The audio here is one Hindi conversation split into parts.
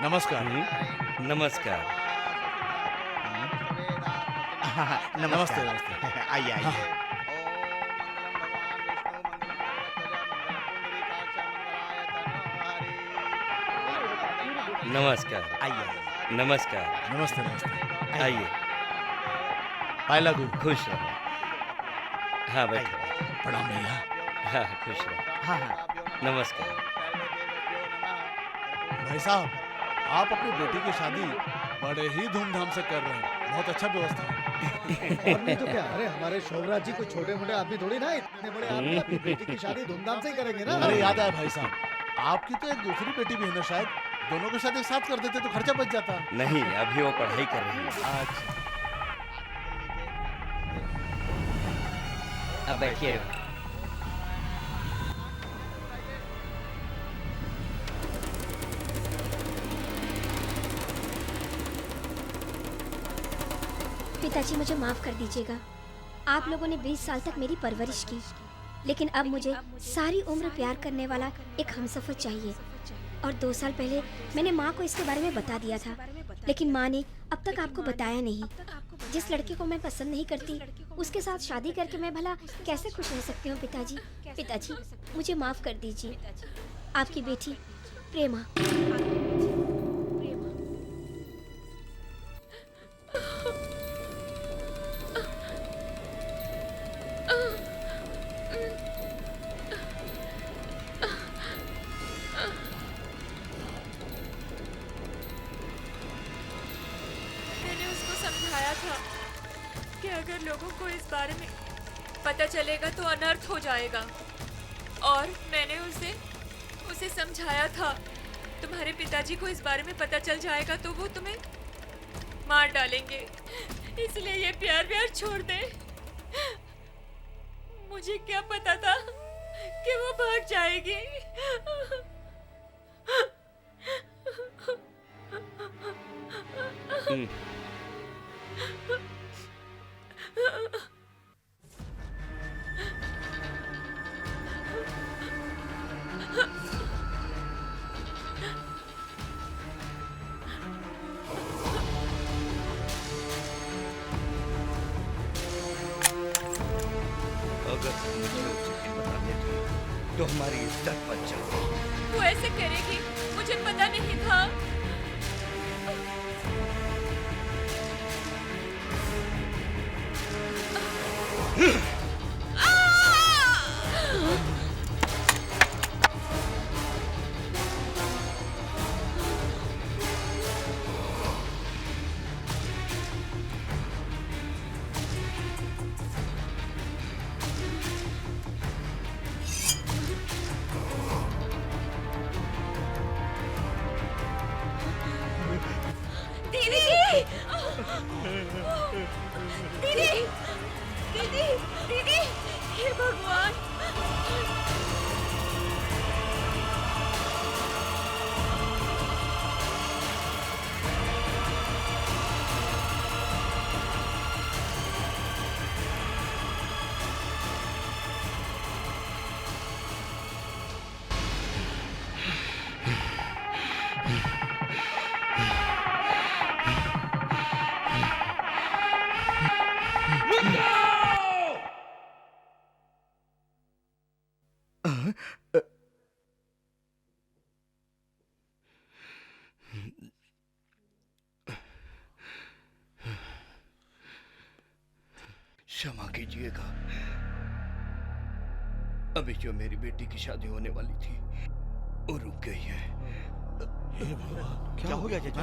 नमस्कार। नमस्कार। नमस्ते नमस्ते। आइए आइए। नमस्कार। आइए आइए। नमस्कार। नमस्ते नमस्ते। आइए। पाए लागू। खुश रहो। हाँ बैठो। प्रणाम भैया। हाँ खुश रहो। हाँ हाँ। नमस्कार। भाई साहब, आप अपनी बेटी की शादी बड़े ही धूमधाम से कर रहे हैं। बहुत अच्छा व्यवस्था है। और नहीं तो क्या, अरे हमारे शोभराज जी को छोटे मोटे आदमी थोड़ी ना, इतने बड़े आदमी अपनी बेटी की शादी धूमधाम से ही करेंगे ना। अरे याद आया भाई साहब, आपकी तो एक दूसरी बेटी भी है ना शायद, दोनों के साथ एक साथ कर देते तो खर्चा बच जाता। नहीं, अभी वो पढ़ाई कर रही है। अच्छा। अब बैठिए। पिताजी मुझे माफ कर दीजिएगा। आप लोगों ने 20 साल तक मेरी परवरिश की, लेकिन अब मुझे सारी उम्र प्यार करने वाला एक हमसफर चाहिए। और 2 साल पहले मैंने माँ को इसके बारे में बता दिया था, लेकिन माँ ने अब तक आपको बताया नहीं। जिस लड़के को मैं पसंद नहीं करती, उसके साथ शादी करके मैं भला कैसे खुश रह सकती हूँ पिताजी? पिताजी मुझे माफ कर दीजिए। आपकी बेटी प्रेमा। मैंने उसको समझाया था कि अगर लोगों को इस बारे में पता चलेगा तो अनर्थ हो जाएगा। और मैंने उसे समझाया था, तुम्हारे पिताजी को इस बारे में पता चल जाएगा तो वो तुम्हें मार डालेंगे, इसलिए ये प्यार छोड़ दे। मुझे क्या पता था कि वो भाग जाएगी। अगर मुझे उसे बता देती तो हमारी इज्जत बच जाती। वो ऐसे करेगी, मुझे पता नहीं था। दीदी, दीदी, दीदी, हे भगवान। क्षमा कीजिएगा, अभी जो मेरी बेटी की शादी होने वाली थी वो रुक गई है। हे भगवान, क्या हो गया जज?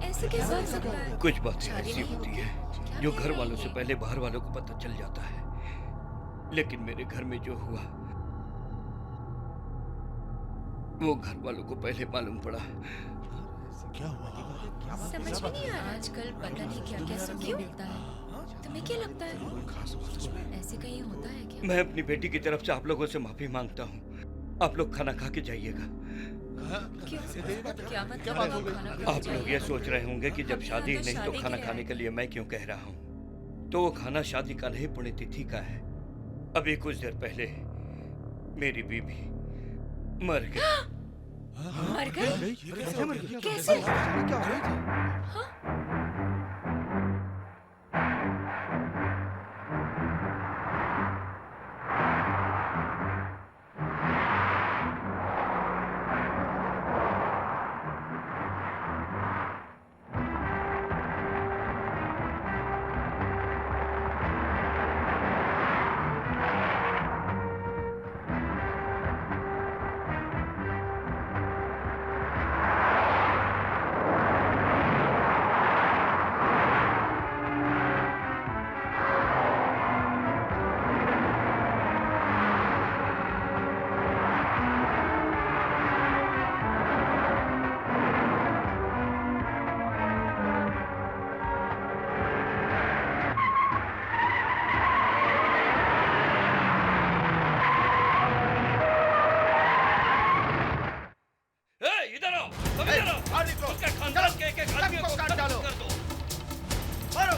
ऐसे कैसे हो सकता है? कुछ बातें ऐसी होती है जो घर वालों से पहले बाहर वालों को पता चल जाता है, लेकिन मेरे घर में जो हुआ वो घर वालों को पहले मालूम पड़ा। क्या हुआ? समझ में नहीं आ रहा आजकल, पता नहीं क्या क्या सुनने मिलता है। तुम्हें क्या लगता है ऐसे कहीं होता है क्या? मैं अपनी बेटी की तरफ से आप लोगों से माफी मांगता हूँ। आप लोग खाना खा के जाइएगा। क्यों? क्या मतलब? बात हो गई? खाना खा आप लोग ये सोच रहे होंगे कि जब शादी नहीं तो खाना खाने के लिए मैं क्यों कह रहा हूँ। तो वो खाना शादी का नहीं, पुण्यतिथि का है। अभी कुछ देर पहले मेरी बीवी मर गई। मर गई? कैसे मर गई? कैसे? क्या हो रही थी? इधर आओ, तुम इधर आओ। उसके खानदान के एक आदमी को काट डालो। कर दो। मारो।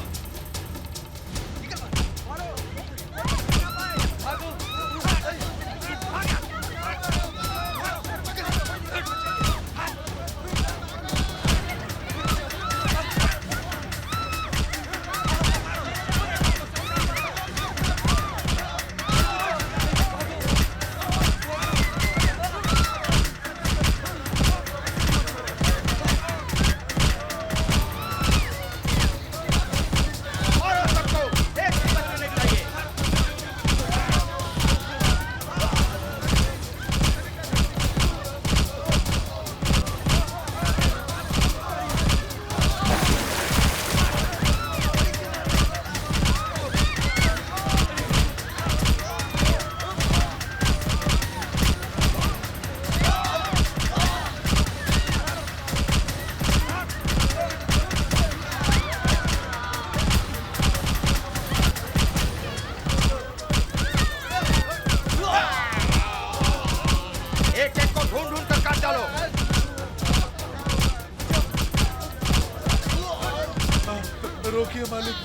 रोकिए मालिक,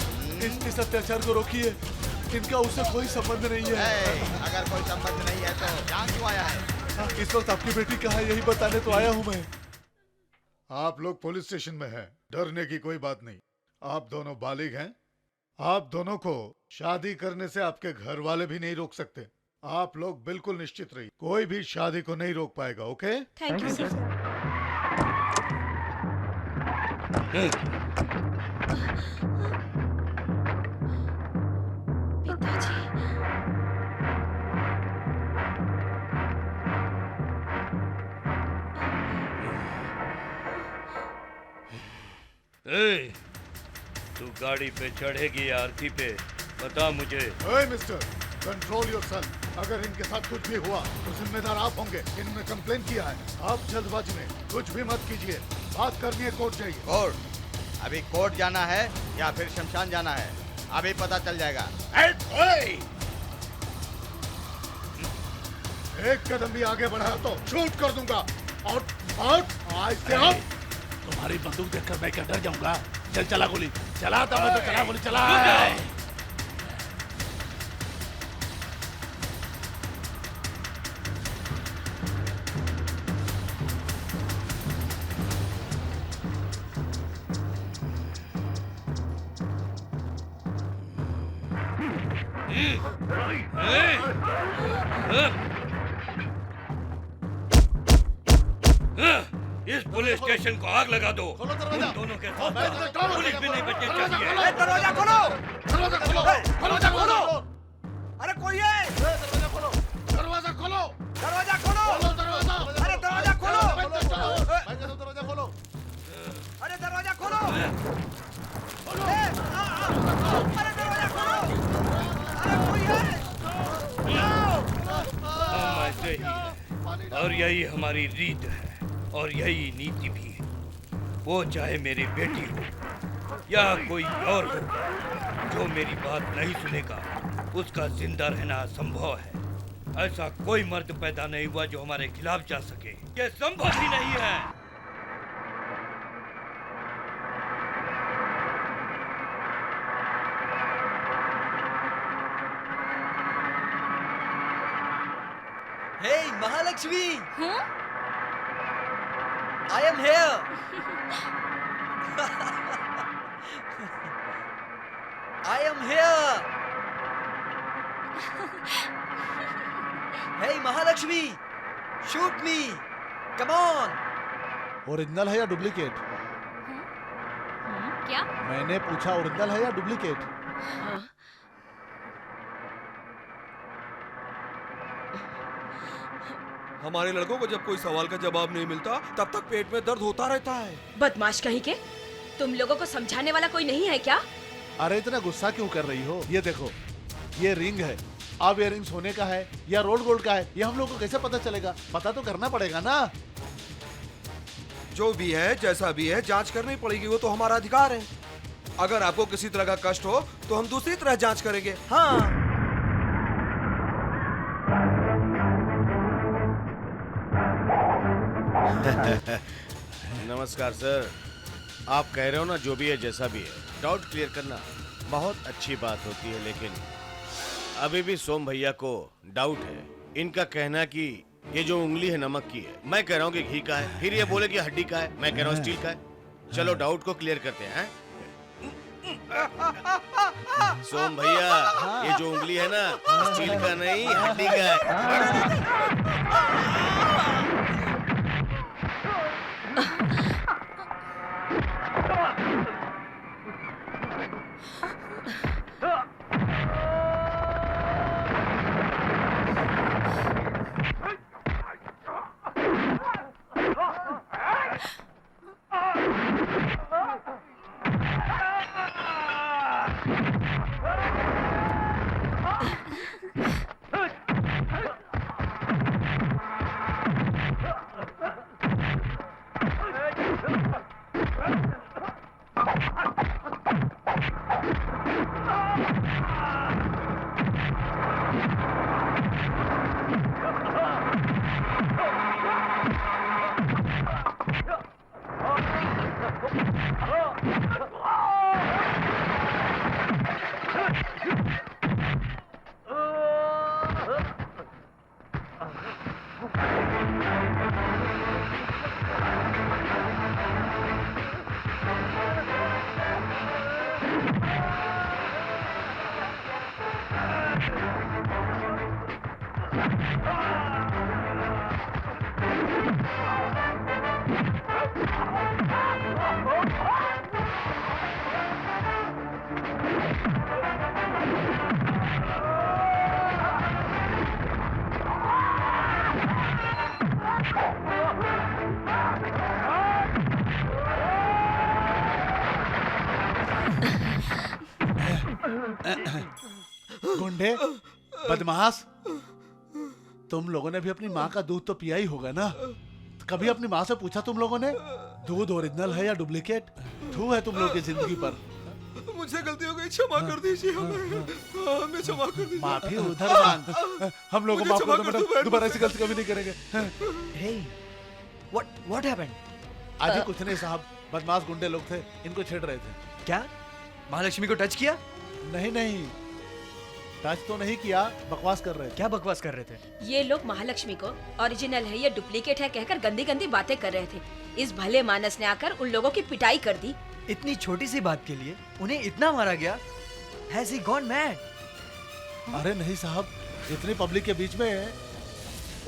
इस अत्याचार को रोकिए। इनका उससे कोई संबंध नहीं है। अगर कोई संबंध नहीं है तो यहाँ क्यों आया है? इस वक्त आपकी बेटी कहाँ है यही बताने तो आया हूँ मैं। आप लोग पुलिस स्टेशन में हैं, डरने की कोई बात नहीं। आप दोनों बालिग हैं। आप दोनों को शादी करने से आपके घर वाले भी नहीं रोक सकते। आप लोग बिल्कुल निश्चित रहिए, कोई भी शादी को नहीं रोक पाएगा। ओके? Thank you sir. पिताजी, ए, तू गाड़ी पे चढ़ेगी या अर्थी पे? बता मुझे। ओए मिस्टर, कंट्रोल योरसेल्फ। अगर इनके साथ कुछ भी हुआ तो जिम्मेदार आप होंगे। इन्होंने कंप्लेन किया है। आप जल्दबाजी में कुछ भी मत कीजिए। बात करनी है, कोर्ट जाइए। कोर्ट? अभी कोर्ट जाना है या फिर शमशान जाना है, अभी पता चल जाएगा। एक कदम भी आगे बढ़ाया तो शूट कर दूंगा। और आज से आप तुम्हारी बंदूक देखकर मैं क्या डर जाऊंगा? चल चला गोली, चला था मैं तो, चला गोली चला। इस पुलिस स्टेशन को आग लगा दो। खोलो दरवाजा। तुम दोनों के साथ पुलिस भी नहीं बचनी चाहिए। दरवाजा खोलो! दरवाजा खोलो! दरवाजा खोलो! अरे कोई है? दरवाजा खोलो। दरवाजा खोलो! दरवाजा खोलो! दरवाजा! अरे दरवाजा खोलो! मैं कहता हूँ दरवाजा खोलो। अरे दरवाजा खोलो! अरे दरवाजा खोलो! अरे कोई है? हम ऐसे ही हैं। और यही हमारी रीत है और यही नीति भी है। वो चाहे मेरी बेटी हो या कोई और हो, जो मेरी बात नहीं सुनेगा उसका जिंदा रहना असंभव है। ऐसा कोई मर्द पैदा नहीं हुआ जो हमारे खिलाफ जा सके, ये संभव ही नहीं है। Hey, Mahalakshmi! I am here! I am here! Hey, Mahalakshmi! Shoot me! Come on! Original है या डुप्लीकेट? क्या? मैंने पूछा ओरिजिनल है या डुप्लीकेट? हमारे लड़कों को जब कोई सवाल का जवाब नहीं मिलता तब तक पेट में दर्द होता रहता है। बदमाश कहीं के, तुम लोगों को समझाने वाला कोई नहीं है क्या? अरे इतना गुस्सा क्यों कर रही हो? ये देखो, ये रिंग है। अब ये रिंग सोने का है या रोल्ड गोल्ड का है, ये हम लोग को कैसे पता चलेगा? पता तो करना पड़ेगा ना। जो भी है, जैसा भी है, जांच करनी पड़ेगी, वो तो हमारा अधिकार है। अगर आपको किसी तरह का कष्ट हो तो हम दूसरी तरह जांच करेंगे। हाँ। नमस्कार सर। आप कह रहे हो ना, जो भी है जैसा भी है, डाउट क्लियर करना बहुत अच्छी बात होती है, लेकिन अभी भी सोम भैया को डाउट है। इनका कहना कि ये जो उंगली है नमक की है, मैं कह रहा हूँ कि घी का है, फिर ये बोले कि हड्डी का है, मैं कह रहा हूँ स्टील का है। चलो डाउट को क्लियर करते हैं। सोम भैया, ये जो उंगली है ना, स्टील का नहीं हड्डी का है। गुंडे, बदमाश, तुम लोगों ने भी अपनी माँ का दूध तो पिया ही होगा ना? कभी अपनी माँ से पूछा तुम लोगों ने दूध ओरिजिनल है या डुप्लीकेट? थू है तुम लोगों की जिंदगी पर। मुझसे गलती हो गई, क्षमा कर दीजिए हमें क्षमा कर दीजिए। माफी उधर मांग। हम लोग को माफ कर दो मैडम, दोबारा ऐसी गलती कभी नहीं करेंगे। Hey, what happened? आज कुछ नहीं साहब, बदमाश गुंडे लोग थे, इनको छेड़ रहे थे। क्या महालक्ष्मी को टच किया? नहीं नहीं, टच तो नहीं किया, बकवास कर रहे थे। क्या बकवास कर रहे थे? ये लोग महालक्ष्मी को ओरिजिनल है या डुप्लीकेट है कहकर गंदी गंदी बातें कर रहे थे। इस भले मानस ने आकर उन लोगों की पिटाई कर दी। इतनी छोटी सी बात के लिए उन्हें इतना मारा गया? Has he gone mad? अरे नहीं साहब, इतनी पब्लिक के बीच में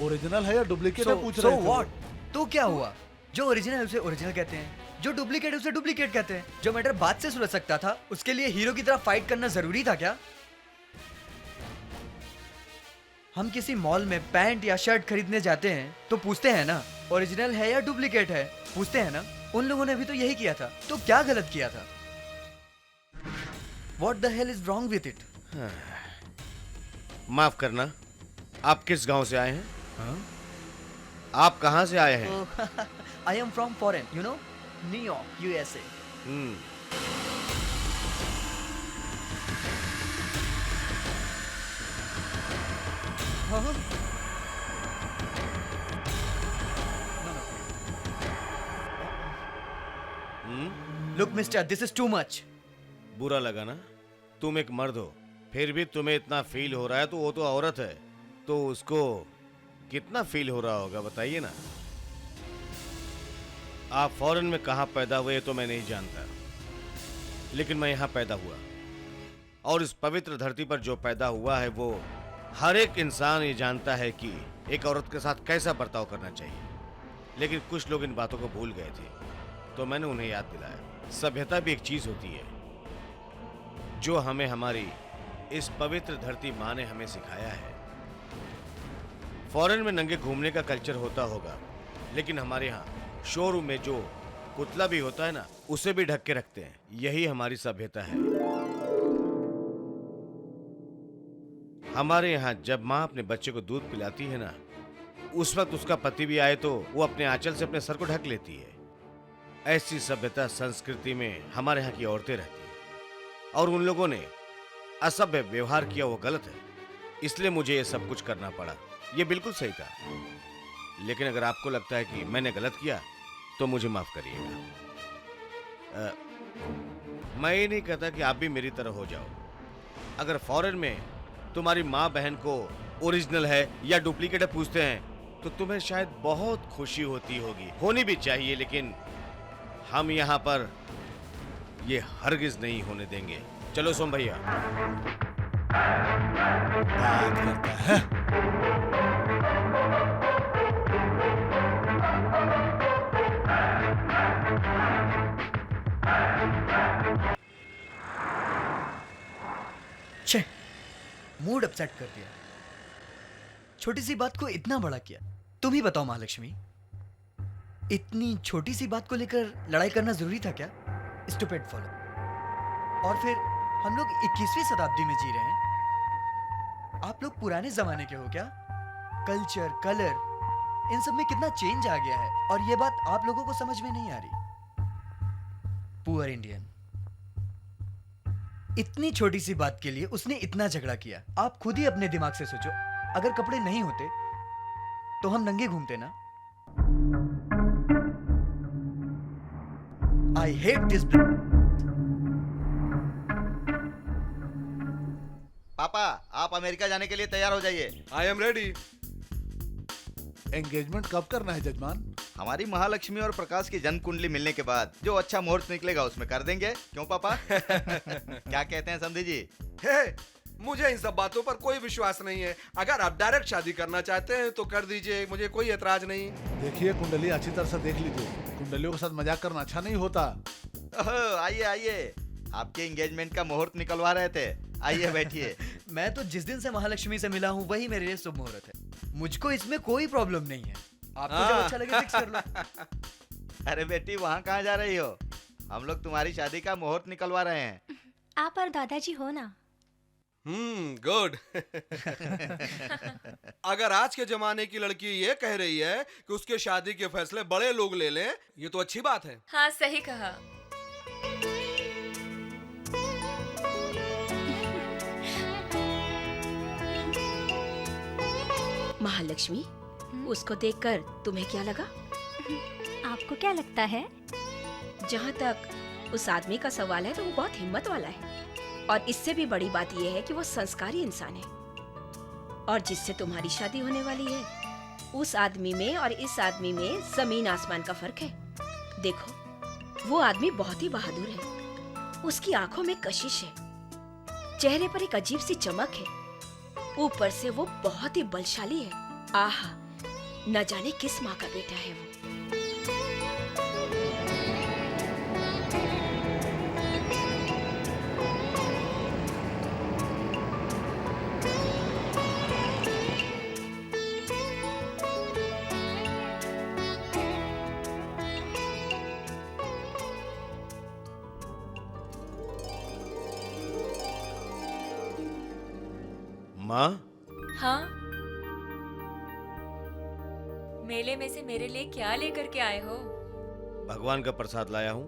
ओरिजिनल है या डुप्लीकेट पूछ रहे थे। what? तो क्या हुआ? जो ओरिजिनल है उसे ओरिजिनल कहते हैं, जो डुप्लीकेट है उसे डुप्लीकेट कहते हैं। जो मैटर बात से सुलझ सकता था, उसके लिए हीरो की तरह फाइट करना जरूरी था क्या? हम किसी मॉल में पैंट या शर्ट खरीदने जाते हैं तो पूछते हैं ना, ओरिजिनल है या डुप्लीकेट है? पूछते हैं ना? उन लोगों ने भी तो यही किया था। तो क्या गलत किया था? What the hell is wrong with it? माफ करना, आप किस गांव से आए हैं? आप कहां से आए हैं? I am from foreign, you know, New York, USA. हाँ? Look mister, this is too much. बुरा लगा ना? तुम एक मर्द हो, फिर भी तुम्हें इतना फील हो रहा है, तो वो तो औरत है, तो उसको कितना फील हो रहा होगा बताइए ना। आप फॉरेन में कहाँ पैदा हुए तो मैं नहीं जानता, लेकिन मैं यहाँ पैदा हुआ, और इस पवित्र धरती पर जो पैदा हुआ है वो हर एक इंसान ये जानता है कि एक औरत के साथ कैसा बर्ताव करना चाहिए। लेकिन कुछ लोग इन बातों को भूल गए थे, तो मैंने उन्हें याद दिलाया। सभ्यता भी एक चीज होती है जो हमें हमारी इस पवित्र धरती माँ ने हमें सिखाया है। फॉरेन में नंगे घूमने का कल्चर होता होगा, लेकिन हमारे यहाँ शोरूम में जो पुतला भी होता है ना, उसे भी ढक के रखते हैं। यही हमारी सभ्यता है। हमारे यहाँ जब माँ अपने बच्चे को दूध पिलाती है ना, उस वक्त उसका पति भी आए तो वो अपने आंचल से अपने सर को ढक लेती है। ऐसी सभ्यता संस्कृति में हमारे यहाँ की औरतें रहती हैं, और उन लोगों ने असभ्य व्यवहार किया, वो गलत है। इसलिए मुझे ये सब कुछ करना पड़ा। ये बिल्कुल सही था, लेकिन अगर आपको लगता है कि मैंने गलत किया तो मुझे माफ करिएगा। मैं ये नहीं कहता कि आप भी मेरी तरह हो जाओ। अगर फॉरेन में तुम्हारी माँ बहन को ओरिजिनल है या डुप्लीकेट है पूछते हैं, तो तुम्हें शायद बहुत खुशी होती होगी, होनी भी चाहिए, लेकिन हम यहाँ पर ये हरगिज नहीं होने देंगे। चलो सोम भैया। बात करता है। छे, मूड अपसेट कर दिया। छोटी सी बात को इतना बड़ा किया। तुम ही बताओ महालक्ष्मी, इतनी छोटी सी बात को लेकर लड़ाई करना जरूरी था क्या? Stupid follow. और फिर हम लोग 21वीं शताब्दी में जी रहे हैं। आप लोग पुराने जमाने के हो क्या? कल्चर, कलर, इन सब में कितना चेंज आ गया है, और ये बात आप लोगों को समझ में नहीं आ रही। Poor Indian. इतनी छोटी सी बात के लिए उसने इतना झगड़ा किया। आप खुद ही अपने दिमाग से सोचो, अगर कपड़े नहीं होते तो हम नंगे घूमते ना? I hate this. पापा, आप अमेरिका जाने के लिए तैयार हो जाइए। I am ready. एंगेजमेंट कब करना है जजमान? हमारी महालक्ष्मी और प्रकाश की जन्म कुंडली मिलने के बाद जो अच्छा मुहूर्त निकलेगा उसमें कर देंगे। क्यों पापा? क्या कहते हैं समधी जी? हे, मुझे इन सब बातों पर कोई विश्वास नहीं है। अगर आप डायरेक्ट शादी करना चाहते हैं तो कर दीजिए, मुझे कोई एतराज नहीं। देखिए, कुंडली अच्छी तरह से देख लीजिए। कुंडलियों के साथ मजाक करना अच्छा नहीं होता। आइए आइए, आपके एंगेजमेंट का मुहूर्त निकलवा रहे थे। आइए बैठिए। मैं तो जिस दिन से महालक्ष्मी से मिला हूँ वही मेरे लिए शुभ मुहूर्त है। मुझको इसमें कोई प्रॉब्लम नहीं है। आपको जब अच्छा लगे फिक्स कर लो। अरे बेटी, वहाँ कहाँ जा रही हो? हम लोग तुम्हारी शादी का मुहूर्त निकलवा रहे हैं। आप और दादाजी हो ना? गुड। अगर आज के जमाने की लड़की ये कह रही है कि उसके शादी के फैसले बड़े लोग ले लें, ये तो अच्छी बात है। हाँ, सही कहा। महालक्ष्मी, उसको देखकर तुम्हें क्या लगा? आपको क्या लगता है? जहाँ तक उस आदमी का सवाल है तो वो बहुत हिम्मत वाला है, और इससे भी बड़ी बात यह है कि वो संस्कारी इंसान है। और जिससे तुम्हारी शादी होने वाली है, उस आदमी में और इस आदमी में जमीन आसमान का फर्क है। देखो, वो आदमी बहुत ही बहादुर है। उसकी आंखों में कशिश है, चेहरे पर एक अजीब सी चमक है, ऊपर से वो बहुत ही बलशाली है। आहा, न जाने किस माँ का बेटा है वो। माँ? हाँ, मेले में से मेरे लिए क्या लेकर के आए हो? भगवान का प्रसाद लाया हूँ,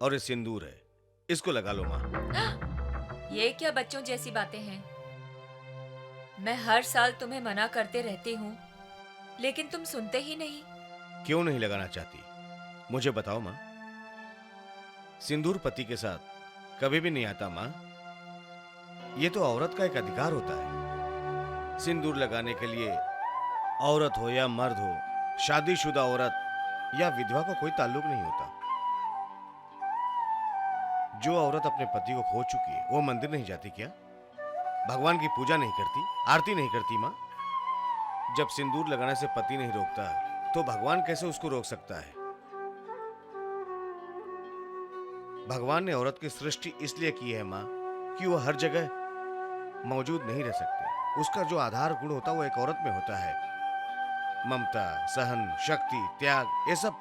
और ये सिंदूर है, इसको लगा लो माँ। ये क्या बच्चों जैसी बातें हैं? मैं हर साल तुम्हें मना करते रहती हूँ, लेकिन तुम सुनते ही नहीं। क्यों नहीं लगाना चाहती? मुझे बताओ माँ। सिंदूर पति के साथ कभी भी नहीं आता माँ। ये तो औरत का एक अधिकार होता है। सिंदूर लगाने के लिए औरत हो या मर्द हो, शादीशुदा औरत या विधवा का कोई ताल्लुक नहीं होता। जो औरत अपने पति को खो चुकी है वो मंदिर नहीं जाती क्या? भगवान की पूजा नहीं करती, आरती नहीं करती माँ? जब सिंदूर लगाने से पति नहीं रोकता तो भगवान कैसे उसको रोक सकता है? भगवान ने औरत की सृष्टि इसलिए की है माँ कि वो हर जगह मौजूद नहीं रह सकती। उसका जो आधार गुण होता है वो एक औरत में होता है। ममता, सहन, शक्ति, त्याग, ये सब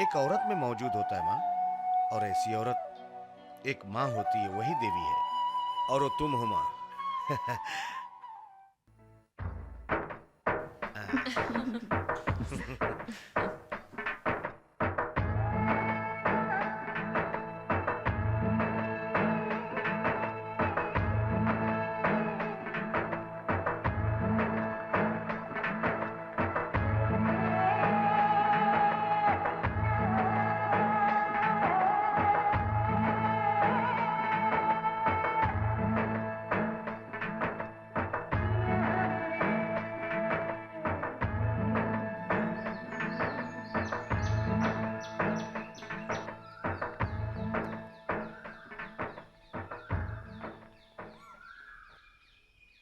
एक औरत में मौजूद होता है माँ। और ऐसी औरत एक माँ होती है, वही देवी है। और वो तुम हो माँ।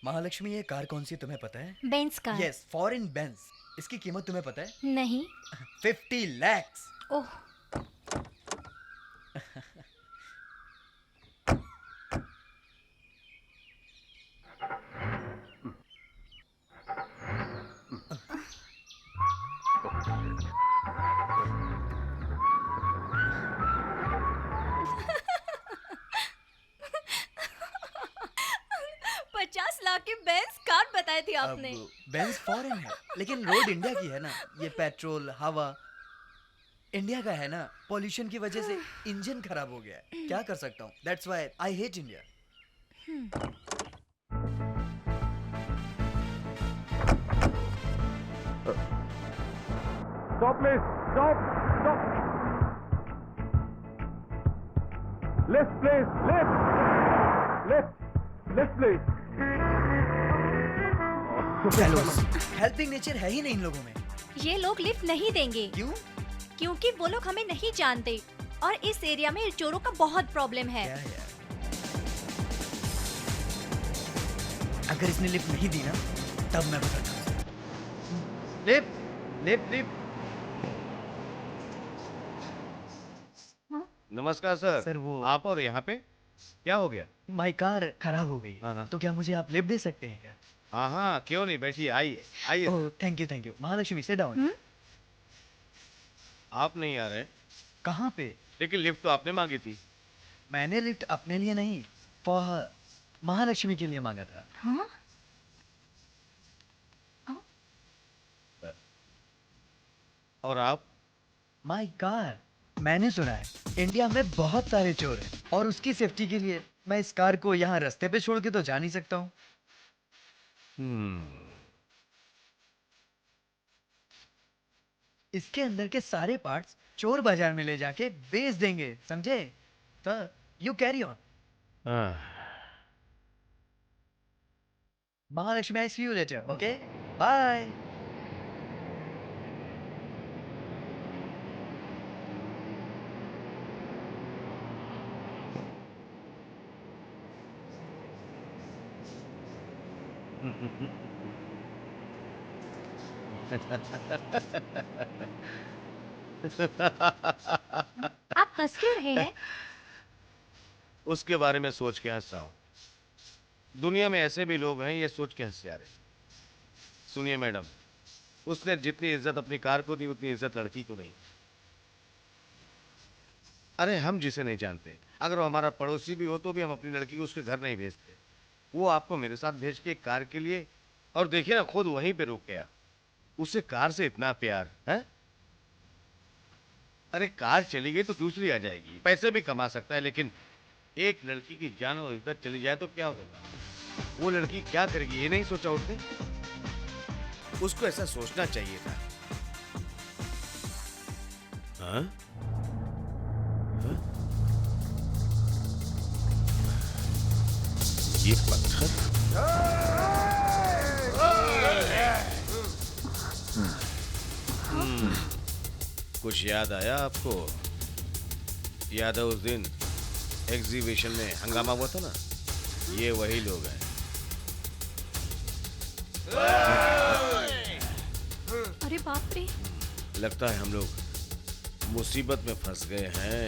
महालक्ष्मी, ये कार कौन सी तुम्हें पता है? Benz car. यस, फॉरेन बेंस। इसकी कीमत तुम्हें पता है? नहीं। 50 लाख। ओह, की बेंस कार बताई थी आपने। बेंस फॉरेन है लेकिन रोड इंडिया की है ना। ये पेट्रोल, हवा इंडिया का है ना। पॉल्यूशन की वजह से इंजन खराब हो गया है। क्या कर सकता हूँ? That's why I hate India. Stop, please. Stop. Stop. Left, please. Left. Left. Left, please. Helping nature है ही नहीं इन लोगों में। ये लोग लिफ्ट नहीं देंगे। क्यों? क्योंकि वो लोग हमें नहीं जानते और इस एरिया में चोरों का बहुत प्रॉब्लम है। अगर इसने लिफ्ट नहीं दी ना तब मैं बताता हूँ। Lift, lift, lift. नमस्कार सर। सर वो आप और यहाँ पे क्या हो गया? माई कार खराब हो गई। हाँ। तो क्या मुझे आप लिफ्ट दे सकते हैं क्या? हाँ हाँ, क्यों नहीं, बैठिए, आइए आइए। Oh thank you thank you. Mahalakshmi sit down. आप नहीं आ रहे? कहाँ पे? लेकिन लिफ्ट तो आपने मांगी थी। मैंने लिफ्ट अपने लिए नहीं, फॉर महालक्ष्मी के लिए मांगा था। हाँ? और आप? My car. मैंने सुना है इंडिया में बहुत सारे चोर हैं और उसकी सेफ्टी के लिए मैं इस कार को यहाँ रास्ते पे छोड़ के तो जा नहीं सकता हूँ। इसके अंदर के सारे पार्ट्स चोर बाजार में ले जाके बेच देंगे, समझे? तो you carry on. Mahalakshmi, I see you later. Okay bye. आप हंस क्यों रहे हैं? उसके बारे में सोच के हंस रहा हूँ। दुनिया में ऐसे भी लोग हैं, ये सोच के हंस जा रहे। सुनिए मैडम, उसने जितनी इज्जत अपनी कार को दी उतनी इज्जत लड़की को नहीं। अरे हम जिसे नहीं जानते, अगर वो हमारा पड़ोसी भी हो तो भी हम अपनी लड़की को उसके घर नहीं भेजते। वो आपको मेरे साथ भेज के कार के लिए, और देखिए ना, खुद वहीं पे रुक गया। उसे कार से इतना प्यार है। अरे कार चली गई तो दूसरी आ जाएगी, पैसे भी कमा सकता है, लेकिन एक लड़की की जान और इज्जत चली जाए तो क्या होगा? वो लड़की क्या करेगी ये नहीं सोचा उसने? उसको ऐसा सोचना चाहिए था। हाँ? हाँ? ये पत्थर कुछ याद आया आपको? याद है उस दिन एग्जीबिशन में हंगामा हुआ था ना? ये वही लोग हैं। अरे बाप रे। लगता है हम लोग मुसीबत में फंस गए हैं।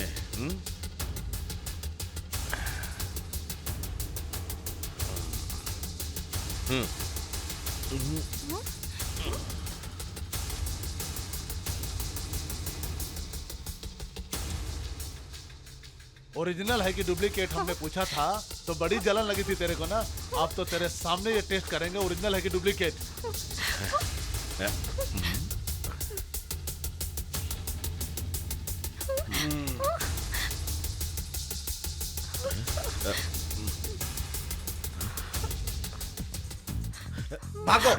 ओरिजिनल है कि डुप्लीकेट हमने पूछा था तो बड़ी जलन लगी थी तेरे को ना। अब तो तेरे सामने ये टेस्ट करेंगे ओरिजिनल है कि डुप्लीकेट। भागो।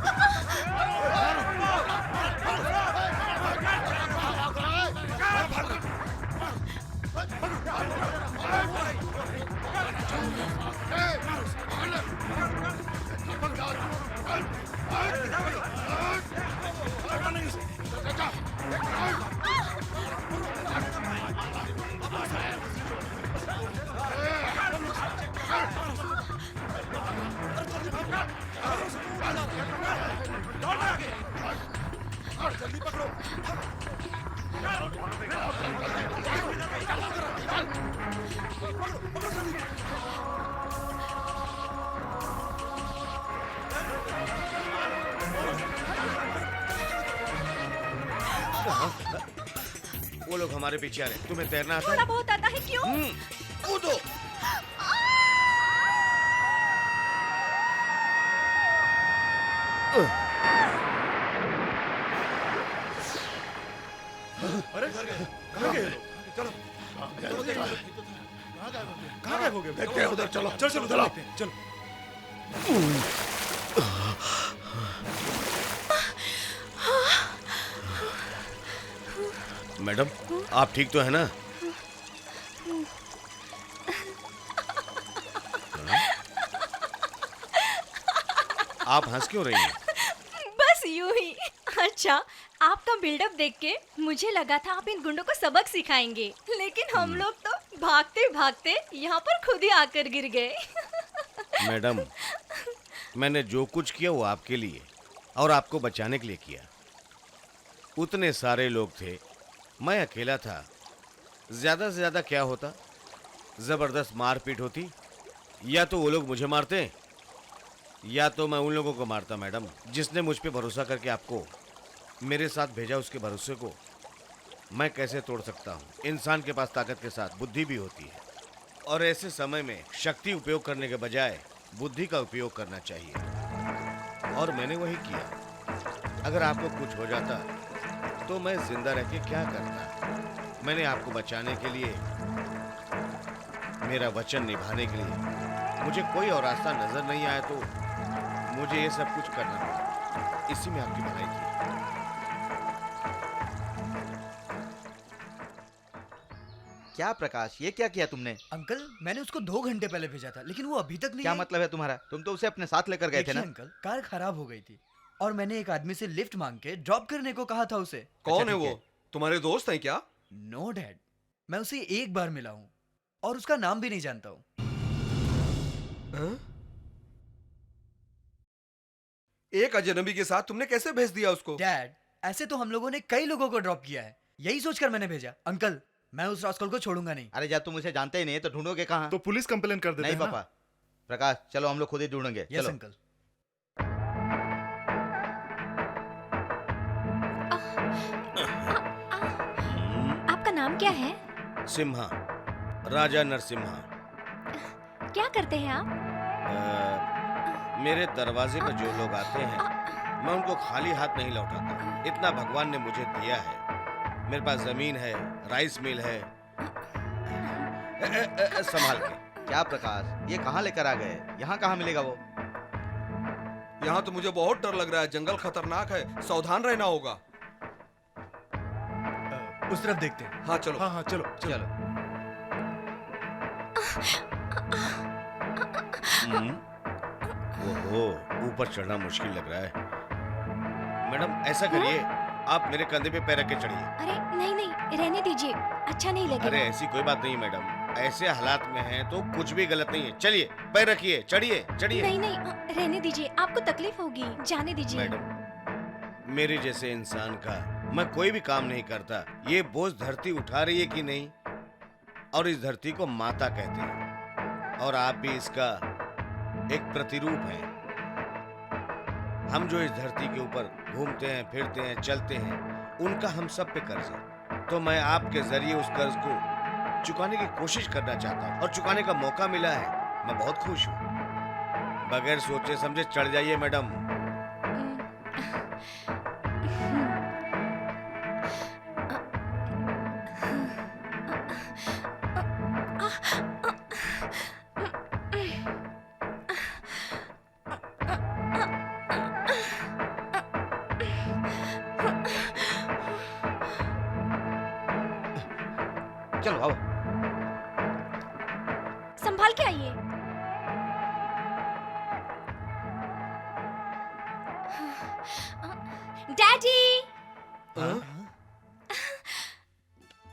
जल्दी पकड़ो। वो लोग हमारे पीछे आ रहे हैं। तुम्हें तैरना आता है? थोड़ा बहुत आता है। क्यों? कूदो। अरे कहाँ गए? चलो कहाँ गए हो गए? देखते हैं उधर। चलो चल चलो उधर देखते हैं। चलो। मैडम आप ठीक तो है ना? आप हंस क्यों रही हैं? बस यूं ही। अच्छा, आपका बिल्डअप देख के मुझे लगा था आप इन गुंडों को सबक सिखाएंगे, लेकिन हम लोग तो भागते भागते यहाँ पर खुद ही आकर गिर गए। मैडम मैंने जो कुछ किया वो आपके लिए और आपको बचाने के लिए किया। उतने सारे लोग थे, मैं अकेला था। ज्यादा से ज्यादा क्या होता? जबरदस्त मारपीट होती, या तो वो लोग मुझे मारते या तो मैं उन लोगों को मारता। मैडम जिसने मुझ पे भरोसा करके आपको मेरे साथ भेजा, उसके भरोसे को मैं कैसे तोड़ सकता हूँ? इंसान के पास ताकत के साथ बुद्धि भी होती है, और ऐसे समय में शक्ति उपयोग करने के बजाय बुद्धि का उपयोग करना चाहिए, और मैंने वही किया। अगर आपको कुछ हो जाता तो मैं जिंदा रह के क्या करता? मैंने आपको बचाने के लिए, मेरा वचन निभाने के लिए मुझे कोई और रास्ता नजर नहीं आया तो मुझे ये सब कुछ करना पड़ा। इसी में आपकी भलाई थी। क्या प्रकाश, ये क्या किया तुमने? अंकल मैंने उसको 2 घंटे पहले भेजा था, लेकिन वो अभी तक नहीं क्या आई। मतलब है तुम्हारा? तुम तो उसे अपने साथ लेकर गए थे ना? देखिए अंकल, कार खराब हो गई थी और मैंने एक आदमी से लिफ्ट मांग के ड्रॉप करने को कहा था उसे। कौन है वो? तुम्हारे दोस्त हैं क्या? नो डैड, मैं उसे एक बार मिला हूँ और उसका नाम भी नहीं जानता हूँ। एक अजनबी के साथ तुमने कैसे भेज दिया उसको? डैड ऐसे तो हम लोगों ने कई लोगों को ड्रॉप किया है, यही सोचकर मैंने भेजा। अंकल मैं उस रास्कल को छोड़ूंगा नहीं। अरे जब तुम उसे जानते ही नहीं तो ढूंढोगे कहाँ? तो पुलिस कंप्लेन कर देते नहीं हैं ना? पापा, प्रकाश चलो हम लोग खुद ही ढूंढेंगे। यस चलो। अंकल। आपका नाम क्या है? सिम्हा, राजा नरसिम्हा। क्या करते हैं आप? मेरे दरवाजे पर जो लोग आते हैं मैं उनको खाली हाथ नहीं लौटाता। इतना भगवान ने मुझे दिया है। मेरे पास जमीन है, राइस मिल है। संभाल के। क्या प्रकाश, ये कहाँ लेकर आ गए? यहाँ कहाँ मिलेगा वो? यहाँ तो मुझे बहुत डर लग रहा है, जंगल खतरनाक है, सावधान रहना होगा। उस तरफ देखते हैं। हाँ चलो। हाँ चलो चलो। ओहो, ऊपर चढ़ना मुश्किल लग रहा है। मैडम ऐसा करिए, आप मेरे कंधे पे पैर रख के चढ़िए। अरे नहीं नहीं, रहने दीजिए, अच्छा नहीं लगेगा। अरे ऐसी कोई बात नहीं मैडम, ऐसे हालात में हैं तो कुछ भी गलत नहीं है। चलिए पैर रखिए, चढ़िए चढ़िए। नहीं नहीं, रहने दीजिए, आपको तकलीफ होगी, जाने दीजिए। मैडम, मेरे जैसे इंसान का मैं कोई भी काम नहीं करता। ये बोझ धरती उठा रही है कि नहीं, और इस धरती को माता कहते हैं, और आप भी इसका एक प्रतिरूप हैं। हम जो इस धरती के ऊपर घूमते हैं, फिरते हैं, चलते हैं, उनका हम सब पे कर्ज है। तो मैं आपके जरिए उस कर्ज को चुकाने की कोशिश करना चाहता हूँ, और चुकाने का मौका मिला है। मैं बहुत खुश हूँ। बगैर सोचे समझे चढ़ जाइए मैडम। चलो आओ। संभाल के आइए। डैडी।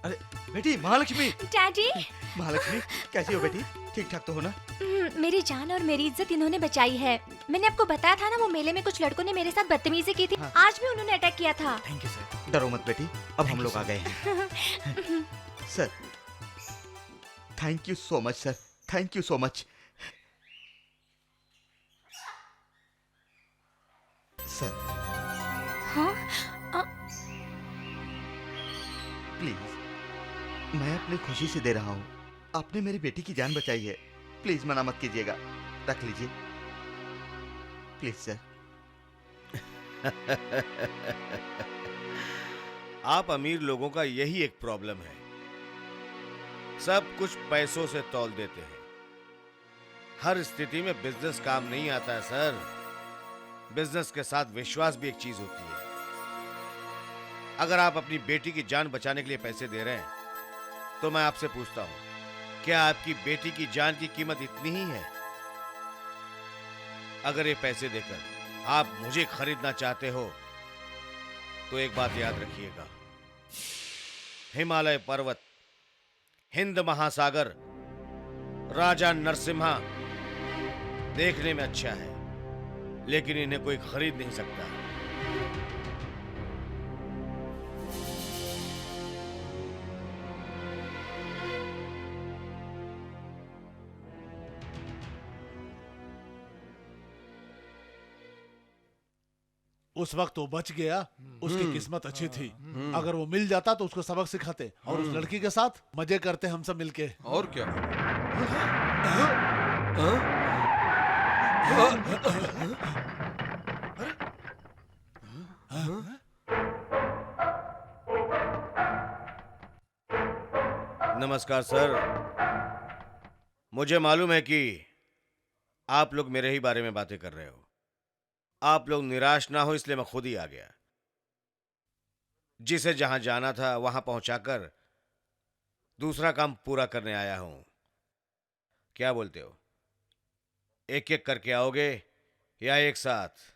अरे बेटी महालक्ष्मी। डैडी। महालक्ष्मी कैसी हो बेटी? ठीक ठाक तो हो ना? मेरी जान और मेरी इज्जत इन्होंने बचाई है। मैंने आपको बताया था ना, वो मेले में कुछ लड़कों ने मेरे साथ बदतमीजी की थी। हाँ। आज भी उन्होंने अटैक किया था। Thank you sir. डरो मत बेटी, अब हम लोग आ गए हैं। Sir thank you so much sir, thank you so much sir. हाँ? प्लीज, मैं अपनी खुशी से दे रहा हूँ। आपने मेरी बेटी की जान बचाई है, प्लीज मना मत कीजिएगा। रख लीजिए प्लीज सर। आप अमीर लोगों का यही एक प्रॉब्लम है, सब कुछ पैसों से तौल देते हैं। हर स्थिति में बिजनेस काम नहीं आता है सर। बिजनेस के साथ विश्वास भी एक चीज होती है। अगर आप अपनी बेटी की जान बचाने के लिए पैसे दे रहे हैं तो मैं आपसे पूछता हूं, क्या आपकी बेटी की जान की कीमत इतनी ही है? अगर ये पैसे देकर आप मुझे खरीदना चाहते हो तो एक बात याद रखिएगा, हिमालय पर्वत, हिंद महासागर, राजा नरसिम्हा देखने में अच्छा है, लेकिन इन्हें कोई खरीद नहीं सकता। उस वक्त वो बच गया, उसकी किस्मत अच्छी थी। अगर वो मिल जाता तो उसको सबक सिखाते और उस लड़की के साथ मजे करते हम सब मिलके। और क्या? नमस्कार सर। मुझे मालूम है कि आप लोग मेरे ही बारे में बातें कर रहे हो। आप लोग निराश ना हो इसलिए मैं खुद ही आ गया। जिसे जहां जाना था वहां पहुंचाकर दूसरा काम पूरा करने आया हूं। क्या बोलते हो? एक एक करके आओगे या एक साथ?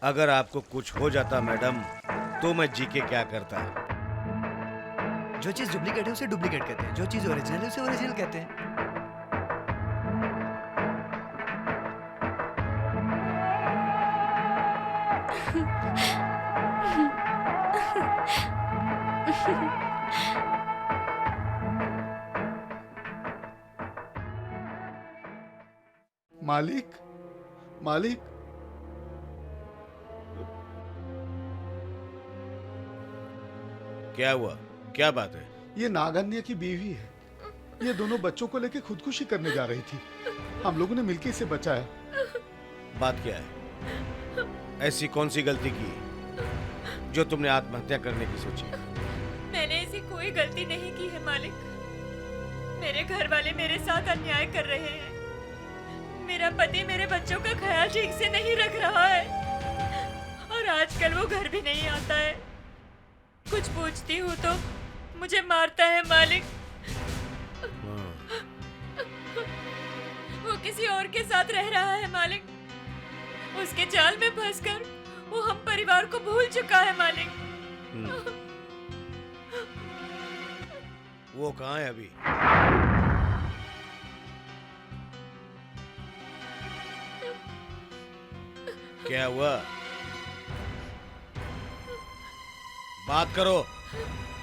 अगर आपको कुछ हो जाता मैडम तो मैं जी के क्या करता? जो चीज डुप्लीकेट है उसे डुप्लीकेट कहते हैं, जो चीज ओरिजिनल है उसे ओरिजिनल कहते हैं। मालिक, मालिक, क्या हुआ? क्या बात है? ये नागन्य की बीवी है। ये दोनों बच्चों को लेकर खुदकुशी करने जा रही थी। हम लोगों ने मिलकर इसे बचाया। बात क्या है? ऐसी कौन सी गलती की जो तुमने आत्महत्या करने की सोची? मैंने ऐसी कोई गलती नहीं की है मालिक। मेरे घर वाले मेरे साथ अन्याय कर रहे हैं। मेरा पति मेरे बच्चों का ख्याल ठीक से नहीं रख रहा है और आजकल वो घर भी नहीं आता है। कुछ पूछती हूँ तो मुझे मारता है मालिक। वो किसी और के साथ रह रहा है मालिक। उसके जाल में फंसकर वो हम परिवार को भूल चुका है मालिक। वो कहाँ है अभी? क्या हुआ? बात करो।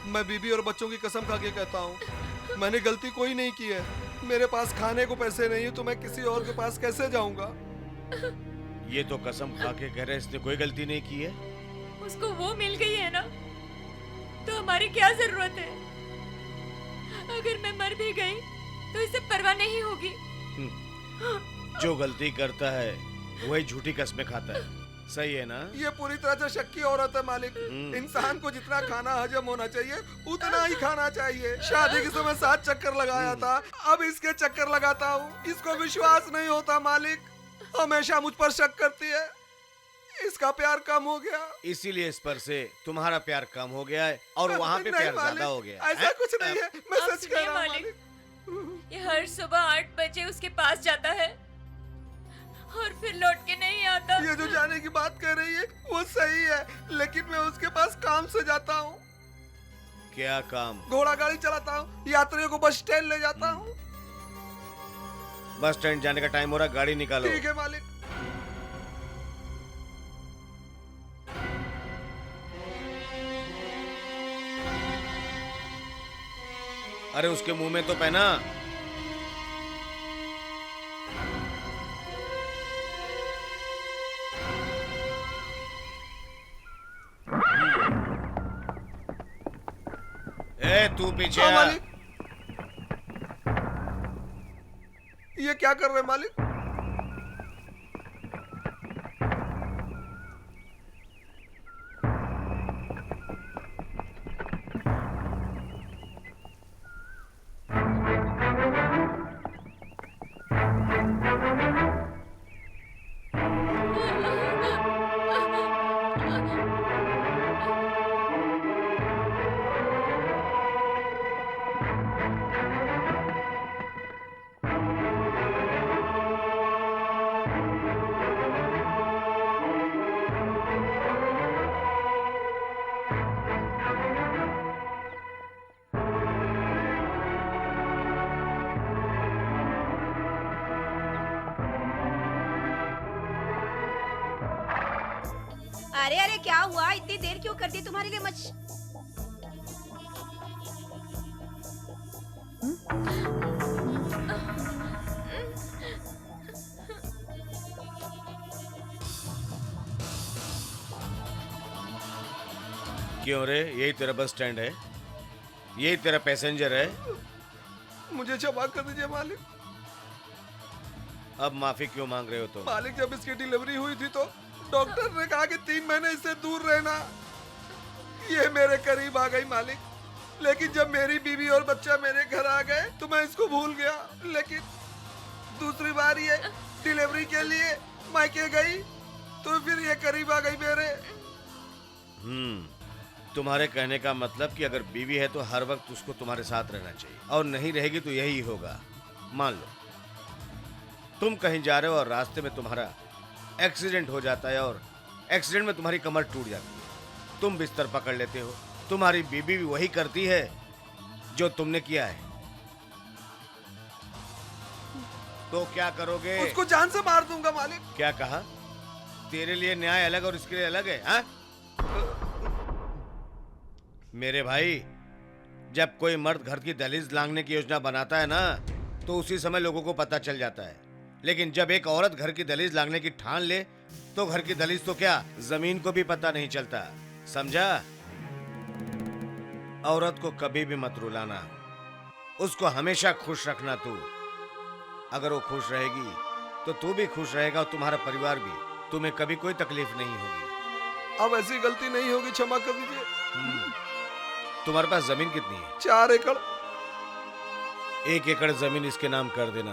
मैं बीबी और बच्चों की कसम खा के कहता हूँ, मैंने गलती कोई नहीं की है। मेरे पास खाने को पैसे नहीं है तो मैं किसी और के पास कैसे जाऊंगा? ये तो कसम खा के कह रहे इसने कोई गलती नहीं की है। उसको वो मिल गई है ना, तो हमारी क्या जरूरत है? अगर मैं मर भी गई तो इसे परवाह नहीं होगी। जो गलती करता है वही झूठी कस्में खाता है। सही है ना? ये पूरी तरह से शक की औरत है मालिक। इंसान को जितना खाना हजम होना चाहिए उतना ही खाना चाहिए। शादी के समय 7 चक्कर लगाया था, अब इसके चक्कर लगाता हूँ। इसको विश्वास नहीं होता मालिक, हमेशा मुझ पर शक करती है। इसका प्यार कम हो गया, इसीलिए इस पर से तुम्हारा प्यार कम हो गया है और वहाँ पे प्यार ज्यादा हो गया। ऐसा कुछ नहीं है, मैं आप सच कह सुनिए रहा हूँ मालिक। ये हर सुबह 8 बजे उसके पास जाता है और फिर लौट के नहीं आता। ये जो जाने की बात कर रही है वो सही है, लेकिन मैं उसके पास काम से जाता हूँ। क्या काम? घोड़ा गाड़ी चलाता हूँ, यात्रियों को बस स्टैंड ले जाता हूँ। बस स्टैंड जाने का टाइम हो रहा, गाड़ी निकालो। ठीक है मालिक। अरे उसके मुंह में तो पहना। तू पीछे आ। मालिक, ये क्या कर रहे हैं मालिक? अरे अरे क्या हुआ? इतनी देर क्यों कर दी? तुम्हारे लिए क्यों रे, यही तेरा बस स्टैंड है? यही तेरा पैसेंजर है? मुझे क्षमा कर दीजिए मालिक। अब माफी क्यों मांग रहे हो तुम? मालिक, जब इसकी डिलीवरी हुई थी तो डॉक्टर ने कहा कि 3 महीने इससे दूर रहना। ये मेरे करीब आ गई मालिक, लेकिन जब मेरी बीवी और बच्चा मेरे घर आ गए तो मैं इसको भूल गया। लेकिन दूसरी बार ये डिलीवरी के लिए मायके गई तो फिर ये करीब आ गई मेरे। तुम्हारे कहने का मतलब कि अगर बीवी है तो हर वक्त उसको तुम्हारे साथ रहना चाहिए, और नहीं रहेगी तो यही होगा। मान लो तुम कहीं जा रहे हो और रास्ते में तुम्हारा एक्सीडेंट हो जाता है और एक्सीडेंट में तुम्हारी कमर टूट जाती है, तुम बिस्तर पकड़ लेते हो, तुम्हारी बीवी भी वही करती है जो तुमने किया है, तो क्या करोगे? उसको जान से मार दूंगा मालिक। क्या कहा? तेरे लिए न्याय अलग और इसके लिए अलग है? हाँ? मेरे भाई, जब कोई मर्द घर की दहलीज लांघने की योजना बनाता है ना तो उसी समय लोगों को पता चल जाता है, लेकिन जब एक औरत घर की दहलीज लांघने की ठान ले तो घर की दहलीज तो क्या, जमीन को भी पता नहीं चलता। समझा? औरत को कभी भी मत रुलाना, उसको हमेशा खुश रखना। तू अगर वो खुश रहेगी तो तू भी खुश रहेगा और तुम्हारा परिवार भी, तुम्हें कभी कोई तकलीफ नहीं होगी। अब ऐसी गलती नहीं होगी, क्षमा कर दीजिए। तुम्हारे पास जमीन कितनी है? 4 एकड़। 1 एकड़ जमीन इसके नाम कर देना,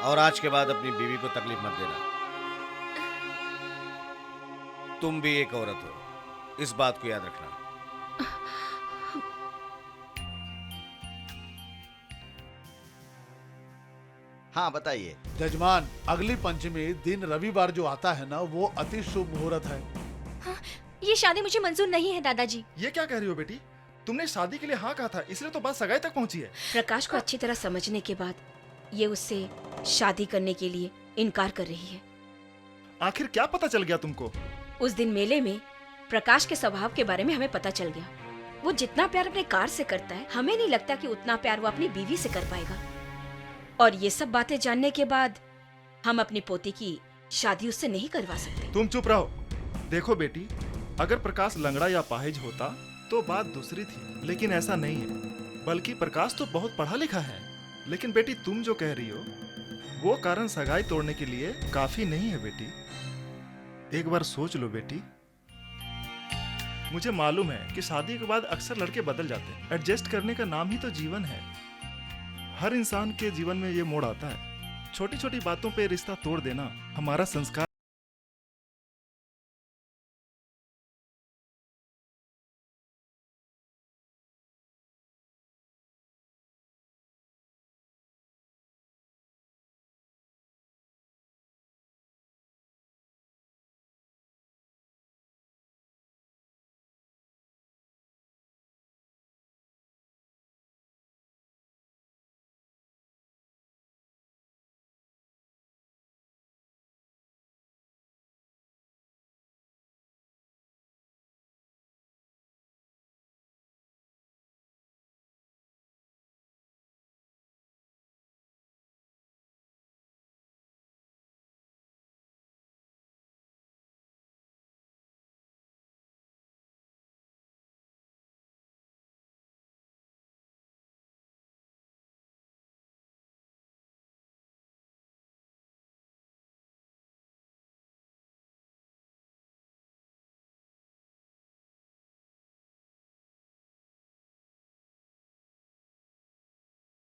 और आज के बाद अपनी बीवी को तकलीफ मत देना। तुम भी एक औरत हो, इस बात को याद रखना। हाँ बताइए। जजमान, अगली पंचमी दिन रविवार जो आता है ना, वो अति शुभ मुहूर्त है। ये शादी मुझे मंजूर नहीं है दादाजी। ये क्या कह रही हो बेटी? तुमने शादी के लिए हाँ कहा था, इसलिए तो बात सगाई तक पहुंची है। प्रकाश को अच्छी तरह समझने के बाद ये उससे शादी करने के लिए इनकार कर रही है। आखिर क्या पता चल गया तुमको? उस दिन मेले में प्रकाश के स्वभाव के बारे में हमें पता चल गया। वो जितना प्यार अपने कार से करता है, हमें नहीं लगता कि उतना प्यार वो अपनी बीवी से कर पाएगा। और ये सब बातें जानने के बाद हम अपनी पोती की शादी उससे नहीं करवा सकते। तुम चुप रहो। देखो बेटी, अगर प्रकाश लंगड़ा या पाहिज होता तो बात दूसरी थी, लेकिन ऐसा नहीं है। बल्कि प्रकाश तो बहुत पढ़ा लिखा है। लेकिन बेटी, तुम जो कह रही हो वो कारण सगाई तोड़ने के लिए काफी नहीं है बेटी। एक बार सोच लो बेटी। मुझे मालूम है कि शादी के बाद अक्सर लड़के बदल जाते हैं। एडजस्ट करने का नाम ही तो जीवन है। हर इंसान के जीवन में ये मोड़ आता है। छोटी छोटी बातों पे रिश्ता तोड़ देना हमारा संस्कार।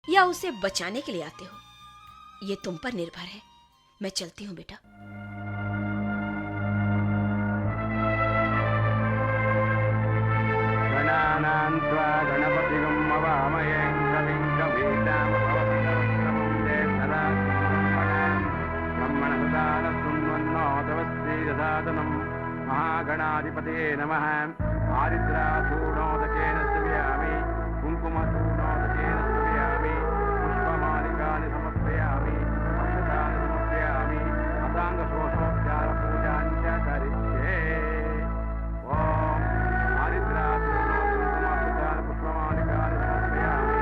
या उसे बचाने के लिए आते हो, ये तुम पर निर्भर है। मैं चलती हूँ बेटा। गणानां त्वा गणपतिगं मवामहे कविं कवीनामुपवस्त्रवस्त्रमुन्दे सदाशिवसम्पदां ब्रह्मणसुतानशृण्वन्नोदवस्ति ददातनं महागणाधिपतये नमः। आरिद्रासूणोदकेन स्तुयामि, कुङ्कुमसूणोदकेन स्तुयामि, पुष्पमालिकानि समर्पयामि, अक्षतानि समर्पयामि, असाङ्गशोषोपचारपूजां च करिष्ये। ॐ आरिद्रासूणो कुङ्कुमक्षतानि पुष्पमालिकानि समर्पयामि,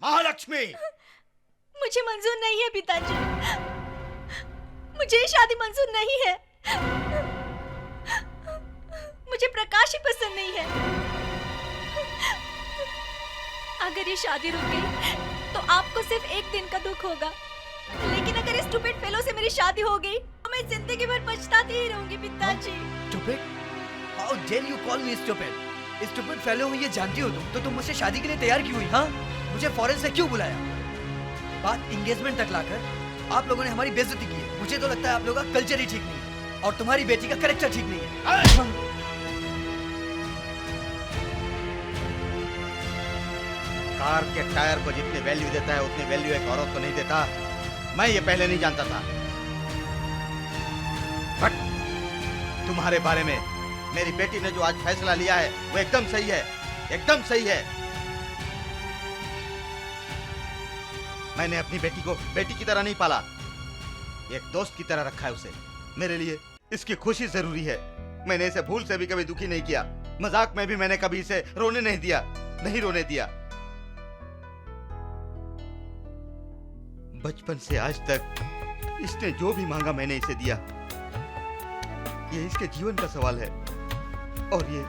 महालक्ष्मी, मुझे मंजूर नहीं है पिताजी, मुझे ये शादी मंजूर नहीं है। मुझे प्रकाश ही पसंद नहीं है। अगर ये शादी रुक गई तो आपको सिर्फ एक दिन का दुख होगा, लेकिन अगर इस स्टूपिड फेलो से मेरी शादी हो गई तो मैं जिंदगी भर पछताती ही रहूंगी पिताजी। Stupid? How dare you call me stupid? Stupid fellow हूँ ये जानती हो तुम, तो तुम मुझसे शादी के लिए तैयार क्यों हुई? हाँ, मुझे फॉरेन से क्यों बुलाया? बात एंगेजमेंट तक लाकर आप लोगों ने हमारी बेइज्जती की है। मुझे तो लगता है आप लोगों का कल्चर ही ठीक नहीं है और तुम्हारी बेटी का कैरेक्टर ठीक नहीं है। कार के टायर को जितनी वैल्यू देता है उतनी वैल्यू एक औरत को नहीं देता। मैं ये पहले नहीं जानता था, बट तुम्हारे बारे में मेरी बेटी ने जो आज फैसला लिया है वो एकदम सही है, एकदम सही है। मैंने अपनी बेटी को बेटी की तरह नहीं पाला, एक दोस्त की तरह रखा है उसे। मेरे लिए इसकी खुशी जरूरी है। मैंने इसे भूल से भी कभी दुखी नहीं किया, मजाक में भी मैंने कभी इसे रोने नहीं दिया, नहीं रोने दिया। बचपन से आज तक इसने जो भी मांगा मैंने इसे दिया। ये इसके जीवन का सवाल है और ये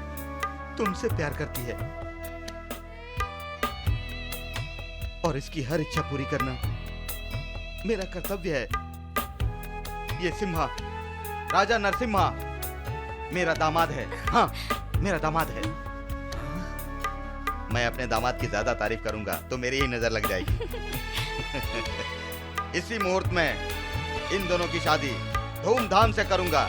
तुमसे प्यार करती है और इसकी हर इच्छा पूरी करना मेरा कर्तव्य है। ये सिम्हा, राजा नरसिम्हा मेरा दामाद है। हाँ, मेरा दामाद है। मैं अपने दामाद की ज्यादा तारीफ करूंगा तो मेरी ही नजर लग जाएगी। इसी मुहूर्त में इन दोनों की शादी धूमधाम से करूंगा।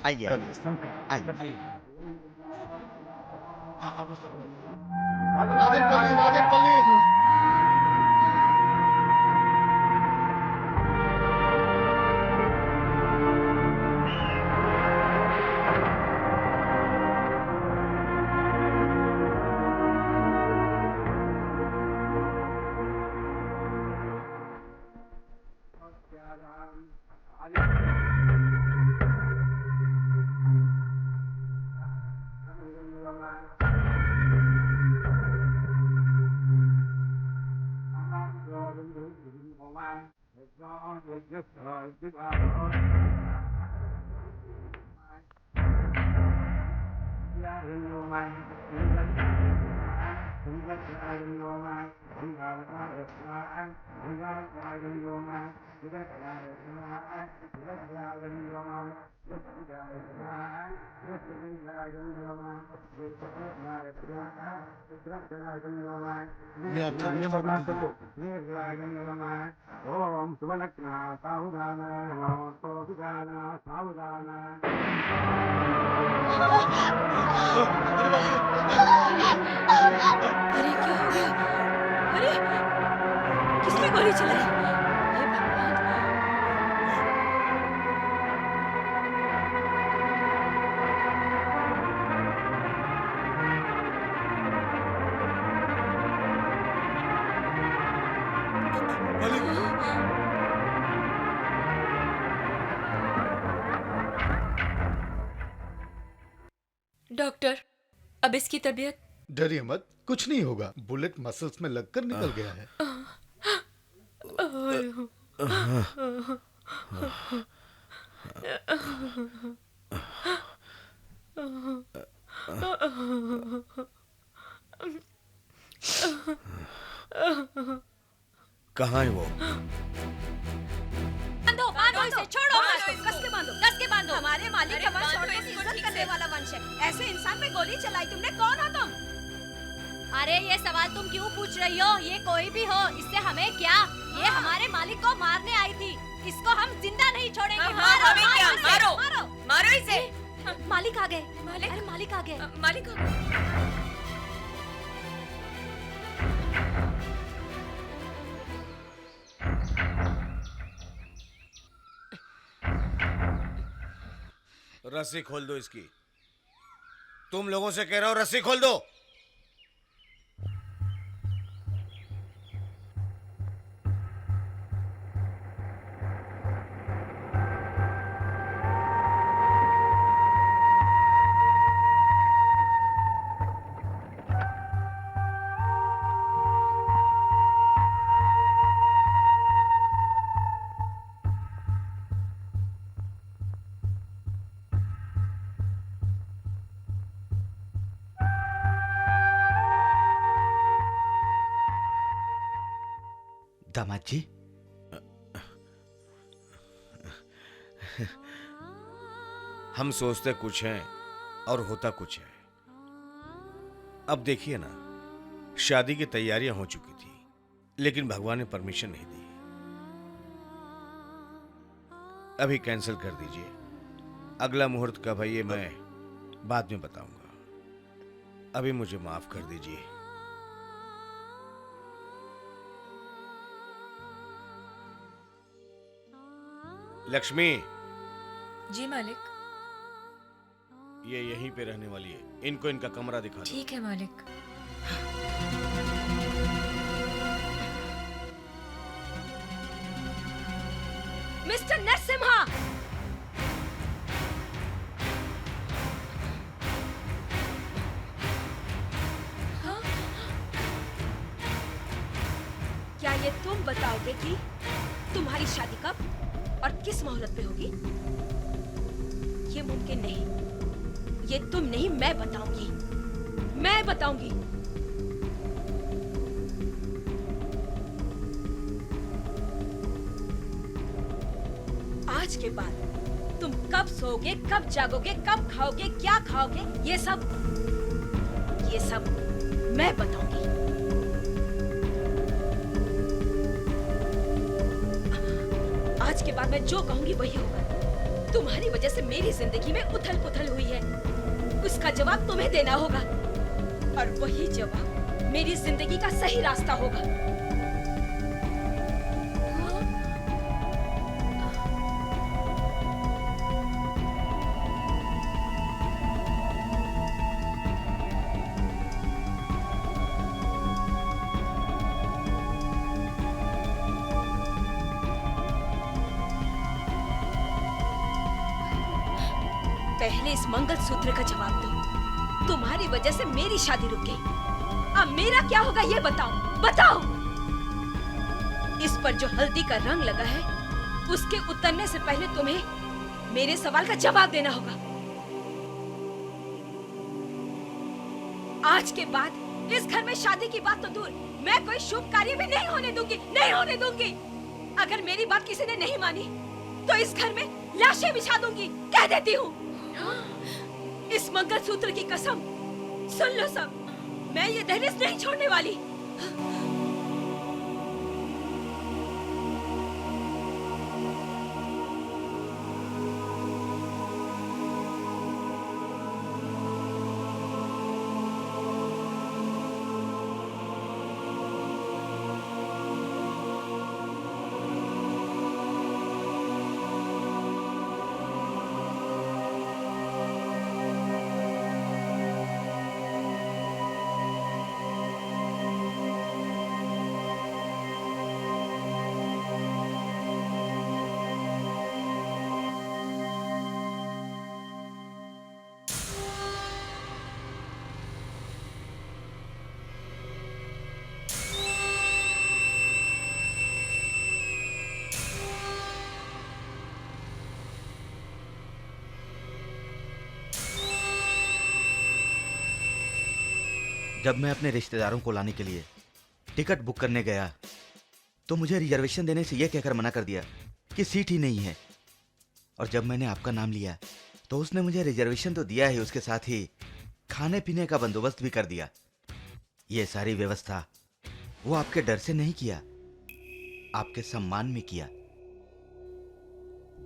आइए, आइए। ओम सुवनक्ना सावधाना नमो सुगाना सावधाना। अरे क्या गोली चलाई। हे भगवान। डॉक्टर, अब इसकी तबीयत? डरिए मत, कुछ नहीं होगा। बुलेट मसल्स में लगकर निकल गया है। कहाँ है वो? बांधो, बांधो इसे, छोड़ो मत, कस के बांधो, कस के बांधो। हमारे मालिक का वंश छोड़ने की इज्जत करने वाला वंश है। ऐसे इंसान पे गोली चलाई तुमने, कौन हो तुम? अरे ये सवाल तुम क्यों पूछ रही हो? ये कोई भी हो, इससे हमें क्या? ये हमारे मालिक को मारने आई थी। इसको हम जिंदा नहीं छोड़ेंगे। मारो, हमें क्या? मारो, मारो, मारो इसे। मालिक आ गए। मालिक? अरे मालिक आ गए। मालिक आ गए। रस्सी खोल दो इसकी। तुम लोगों से कह रहा हूं, रस्सी खोल दो। दामाद जी, हम सोचते कुछ हैं और होता कुछ है। अब देखिए ना, शादी की तैयारियां हो चुकी थी, लेकिन भगवान ने परमिशन नहीं दी। अभी कैंसिल कर दीजिए। अगला मुहूर्त कब है ये मैं बाद में बताऊंगा। अभी मुझे माफ कर दीजिए। लक्ष्मी, जी मालिक। ये यहीं पे रहने वाली है। इनको इनका कमरा दिखा दो। ठीक है मालिक। मिस्टर नरसिम्हा, क्या ये तुम बताओगे कि तुम्हारी शादी कब और किस मोहलत पे होगी? ये मुमकिन नहीं। ये तुम नहीं, मैं बताऊंगी। मैं बताऊंगी। आज के बाद तुम कब सोओगे, कब जागोगे, कब खाओगे, क्या खाओगे, ये सब मैं बताऊंगी। आज के बाद मैं जो कहूंगी वही होगा। तुम्हारी वजह से मेरी जिंदगी में उथल पुथल हुई है, उसका जवाब तुम्हें देना होगा, और वही जवाब मेरी जिंदगी का सही रास्ता होगा। पहले इस मंगलसूत्र का जवाब दो। तुम्हारी वजह से मेरी शादी रुक गई। अब मेरा क्या होगा ये बताओ, बताओ। इस पर जो हल्दी का रंग लगा है, उसके उतरने से पहले तुम्हें मेरे सवाल का जवाब देना होगा। आज के बाद इस घर में शादी की बात तो दूर, मैं कोई शुभ कार्य भी नहीं होने दूंगी, नहीं होने दूंगी। अगर मेरी बात किसी ने नहीं मानी तो इस घर में लाशें बिछा दूंगी, कह देती हूँ। इस मंगलसूत्र की कसम, सुन लो सब, मैं ये दहलीज नहीं छोड़ने वाली। जब मैं अपने रिश्तेदारों को लाने के लिए टिकट बुक करने गया तो मुझे रिजर्वेशन देने से यह कहकर मना कर दिया कि सीट ही नहीं है। और जब मैंने आपका नाम लिया तो उसने मुझे रिजर्वेशन तो दिया ही, उसके साथ ही खाने पीने का बंदोबस्त भी कर दिया। ये सारी व्यवस्था वो आपके डर से नहीं किया, आपके सम्मान में किया।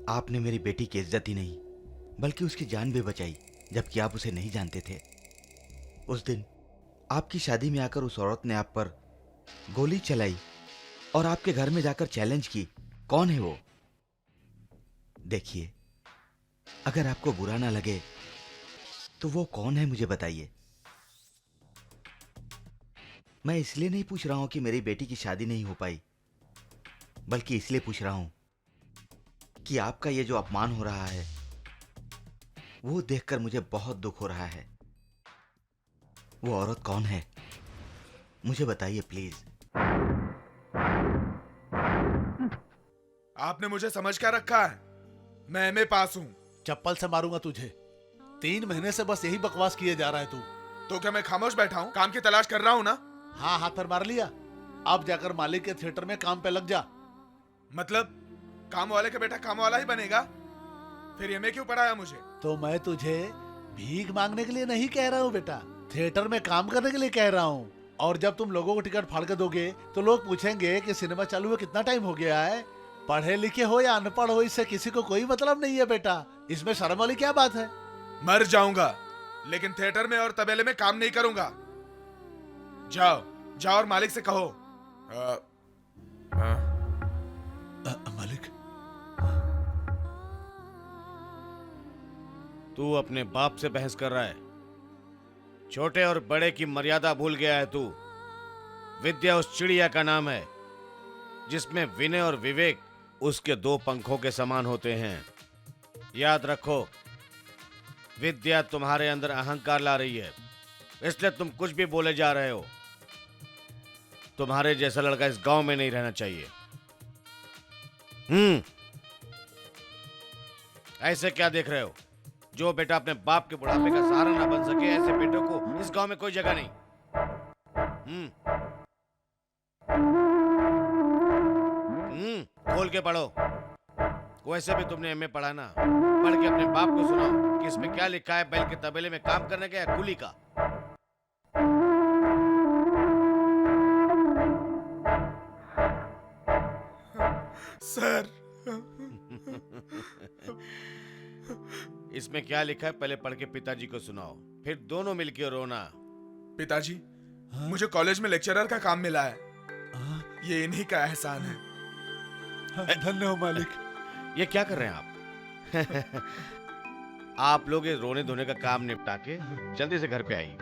आपने मेरी बेटी की इज्जत ही नहीं बल्कि उसकी जान भी बचाई, जबकि आप उसे नहीं जानते थे। उस दिन आपकी शादी में आकर उस औरत ने आप पर गोली चलाई और आपके घर में जाकर चैलेंज की, कौन है वो? देखिए, अगर आपको बुरा ना लगे तो वो कौन है मुझे बताइए। मैं इसलिए नहीं पूछ रहा हूं कि मेरी बेटी की शादी नहीं हो पाई, बल्कि इसलिए पूछ रहा हूं कि आपका ये जो अपमान हो रहा है वो देखकर मुझे बहुत दुख हो रहा है। वो औरत कौन है मुझे बताइए प्लीज। आपने मुझे समझ क्या रखा है? मैं एमए पास हूँ। चप्पल से मारूंगा तुझे। 3 महीने से बस यही बकवास किए जा रहा है तू। तो क्या मैं खामोश बैठा हूँ? काम की तलाश कर रहा हूँ ना। हाँ, हाथ पर मार लिया। अब जाकर मालिक के थिएटर में काम पे लग जा। मतलब काम वाले का बेटा काम वाला ही बनेगा? फिर एमए क्यों पढ़ाया मुझे? तो मैं तुझे भीख मांगने के लिए नहीं कह रहा हूँ बेटा, थिएटर में काम करने के लिए कह रहा हूँ। और जब तुम लोगों को टिकट फाड़ के दोगे तो लोग पूछेंगे कि सिनेमा चालू हुए कितना टाइम हो गया है। पढ़े लिखे हो या अनपढ़ हो, इससे किसी को कोई मतलब नहीं है बेटा। इसमें शर्म वाली क्या बात है? मर जाऊंगा लेकिन थिएटर में और तबेले में काम नहीं करूंगा। जाओ जाओ और मालिक से कहो। मालिक, तू अपने बाप से बहस कर रहा है। छोटे और बड़े की मर्यादा भूल गया है तू। विद्या उस चिड़िया का नाम है जिसमें विनय और विवेक उसके 2 पंखों के समान होते हैं। याद रखो, विद्या तुम्हारे अंदर अहंकार ला रही है, इसलिए तुम कुछ भी बोले जा रहे हो। तुम्हारे जैसा लड़का इस गांव में नहीं रहना चाहिए। ऐसे क्या देख रहे हो? जो बेटा अपने बाप के बुढ़ापे का सहारा ना बन सके, ऐसे बेटों को इस गांव में कोई जगह नहीं। खोल के पढ़ो। वैसे भी तुमने एमए पढ़ा ना, पढ़ के अपने बाप को सुनाओ कि इसमें क्या लिखा है, बैल के तबेले में काम करने का या कुली का। सर इसमें क्या लिखा है पहले पढ़ के पिताजी को सुनाओ, फिर दोनों मिलकर रोना। पिताजी, मुझे कॉलेज में लेक्चरर का काम मिला है। ये इन्हीं का एहसान है। धन्य हो मालिक। ये क्या कर रहे हैं आप? आप लोग ये रोने धोने का काम निपटा के जल्दी से घर पे आइए।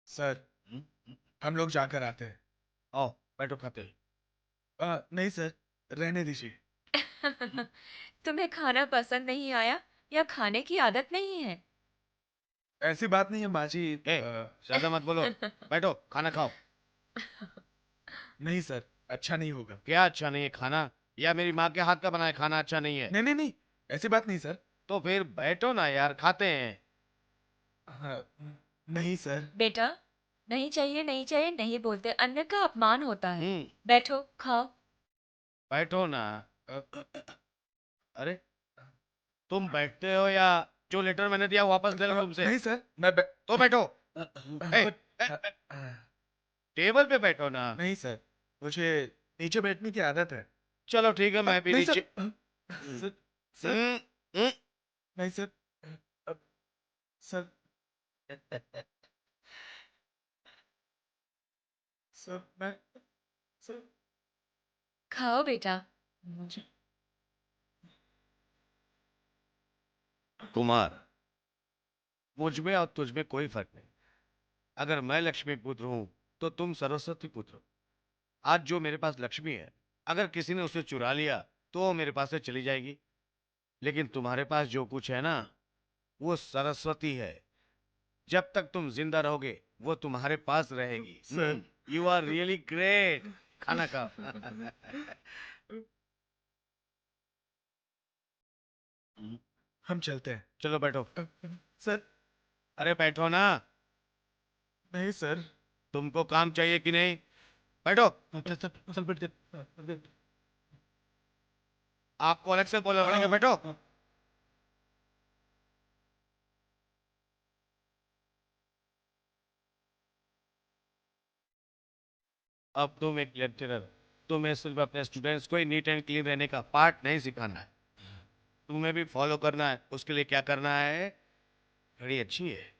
सर, हम लोग जाकर आते हैं। आओ बैठो, खाते हैं। नहीं सर, रहने दीजिए। तुम्हें खाना पसंद नहीं आया या खाने की आदत नहीं है? ऐसी बात नहीं है माँ जी। ज्यादा मत बोलो, बैठो खाना खाओ। नहीं सर, अच्छा नहीं होगा। क्या अच्छा नहीं है? खाना या मेरी माँ के हाथ का बनाया खाना अच्छा नहीं है? नहीं नहीं नहीं, ऐसी बात नहीं सर। तो फिर बैठो ना यार, खाते हैं। नहीं सर। बेटा, नहीं चाहिए नहीं चाहिए नहीं बोलते, अन्य का अपमान होता है। बैठो खाओ। बैठो ना। अरे तुम बैठते हो या जो लेटर मैंने दिया वापस ले लो तुमसे? नहीं सर, मैं तो बैठो। टेबल पे बैठो ना। नहीं सर, मुझे नीचे बैठने की आदत है। चलो ठीक है, मैं भी नहीं नीचे। सर, नहीं सर, सर, सर, मैं सर। खाओ बेटा। कुमार, मुझ में और तुझ में कोई फर्क नहीं। अगर मैं लक्ष्मी पुत्र हूं तो तुम सरस्वती पुत्र हो। आज जो मेरे पास लक्ष्मी है, अगर किसी ने उसे चुरा लिया तो वो मेरे पास से चली जाएगी, लेकिन तुम्हारे पास जो कुछ है ना, वो सरस्वती है। जब तक तुम जिंदा रहोगे वो तुम्हारे पास रहेगी। You are really great. खाना खाओ। हम चलते हैं। चलो बैठो। सर। अरे बैठो ना। नहीं सर। तुमको काम चाहिए कि नहीं? बैठो। सर बैठ। आपको अलग से बोला पड़ेगा, बैठो। अब तुम एक लेक्चरर, तुम्हें सिर्फ अपने स्टूडेंट्स को ही नीट एंड क्लीन रहने का पार्ट नहीं सिखाना है, तुम्हें भी फॉलो करना है। उसके लिए क्या करना है? घड़ी अच्छी है।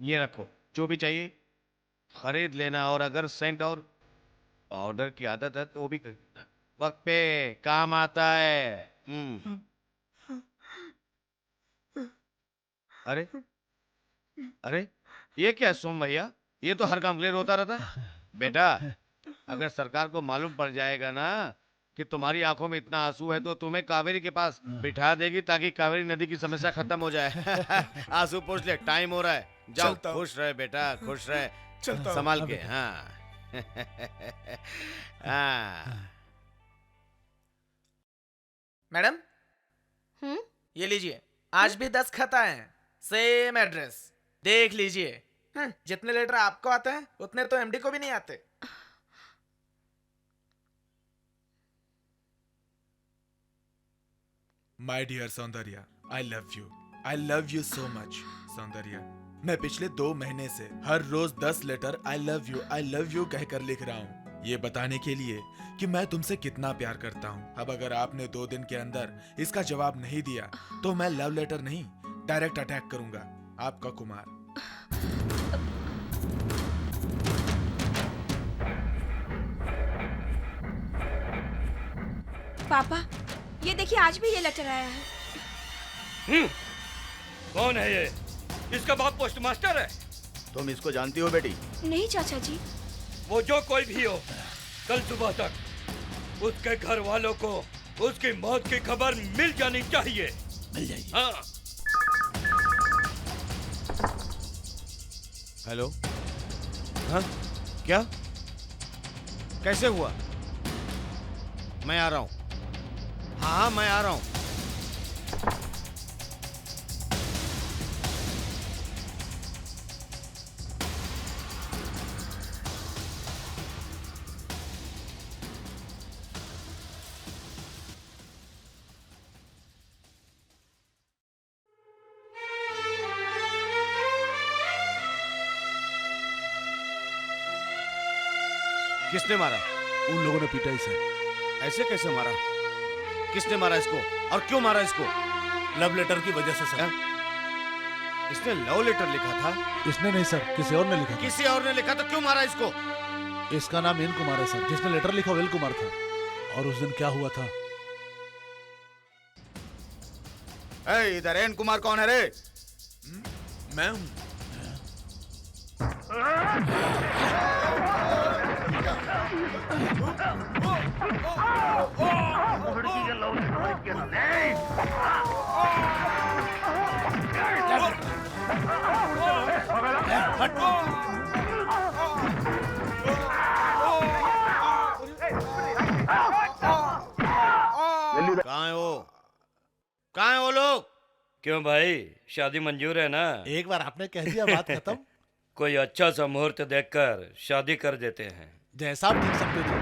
ये रखो, जो भी चाहिए खरीद लेना, और अगर सेंट और पाउडर की आदत है तो वो भी खरीदना, वक्त पे काम आता है। अरे अरे ये क्या सोम भैया, ये तो हर काम क्लियर होता रहता है। बेटा, अगर सरकार को मालूम पड़ जाएगा ना कि तुम्हारी आंखों में इतना आंसू है तो तुम्हें कावेरी के पास बिठा देगी, ताकि कावेरी नदी की समस्या खत्म हो जाए। आंसू पोंछ ले, टाइम हो रहा है। जाओ, खुश रहे बेटा, खुश रहे। संभाल के। हाँ। हाँ। मैडम, ये लीजिए, आज भी 10 खत आए हैं, सेम एड्रेस, देख लीजिए। जितने लेटर आपको आते हैं उतने तो एमडी को भी नहीं आते। My dear Soundarya, I love you so much. Soundarya, मैं पिछले 2 महीने से हर रोज 10 लेटर आई लव यू कहकर लिख रहा हूँ, ये बताने के लिए कि मैं तुमसे कितना प्यार करता हूँ। अब अगर आपने 2 दिन के अंदर इसका जवाब नहीं दिया तो मैं लव लेटर नहीं, डायरेक्ट अटैक करूंगा। आपका कुमार। पापा, ये देखिए, आज भी ये लेटर आया है। कौन है ये? इसका बाप पोस्ट मास्टर है। तुम इसको जानती हो बेटी? नहीं चाचा जी। वो जो कोई भी हो, कल सुबह तक उसके घर वालों को उसकी मौत की खबर मिल जानी चाहिए। मिल जाएगी। हाँ। हेलो। हाँ, क्या? कैसे हुआ? मैं आ रहा हूँ। हाँ, मैं आ रहा हूँ। किसने मारा? उन लोगों ने पीटा इसे। ऐसे कैसे मारा? किसने मारा इसको और क्यों मारा इसको? लव लेटर की वजह से सर। इसने लव लेटर लिखा था? इसने नहीं सर, किसी और ने लिखा था। किसी और ने लिखा तो क्यों मारा इसको? इसका नाम एन कुमार है सर, जिसने लेटर लिखा वेल कुमार था। और उस दिन क्या हुआ था? इधर एन कुमार कौन है रे? मैं हूँ। कहाँ है वो? कहाँ है वो लोग? क्यों भाई, शादी मंजूर है ना? एक बार आपने कह दिया बात खत्म। कोई अच्छा सा मुहूर्त देखकर शादी कर देते हैं। जैसा आप ठीक समझे थे।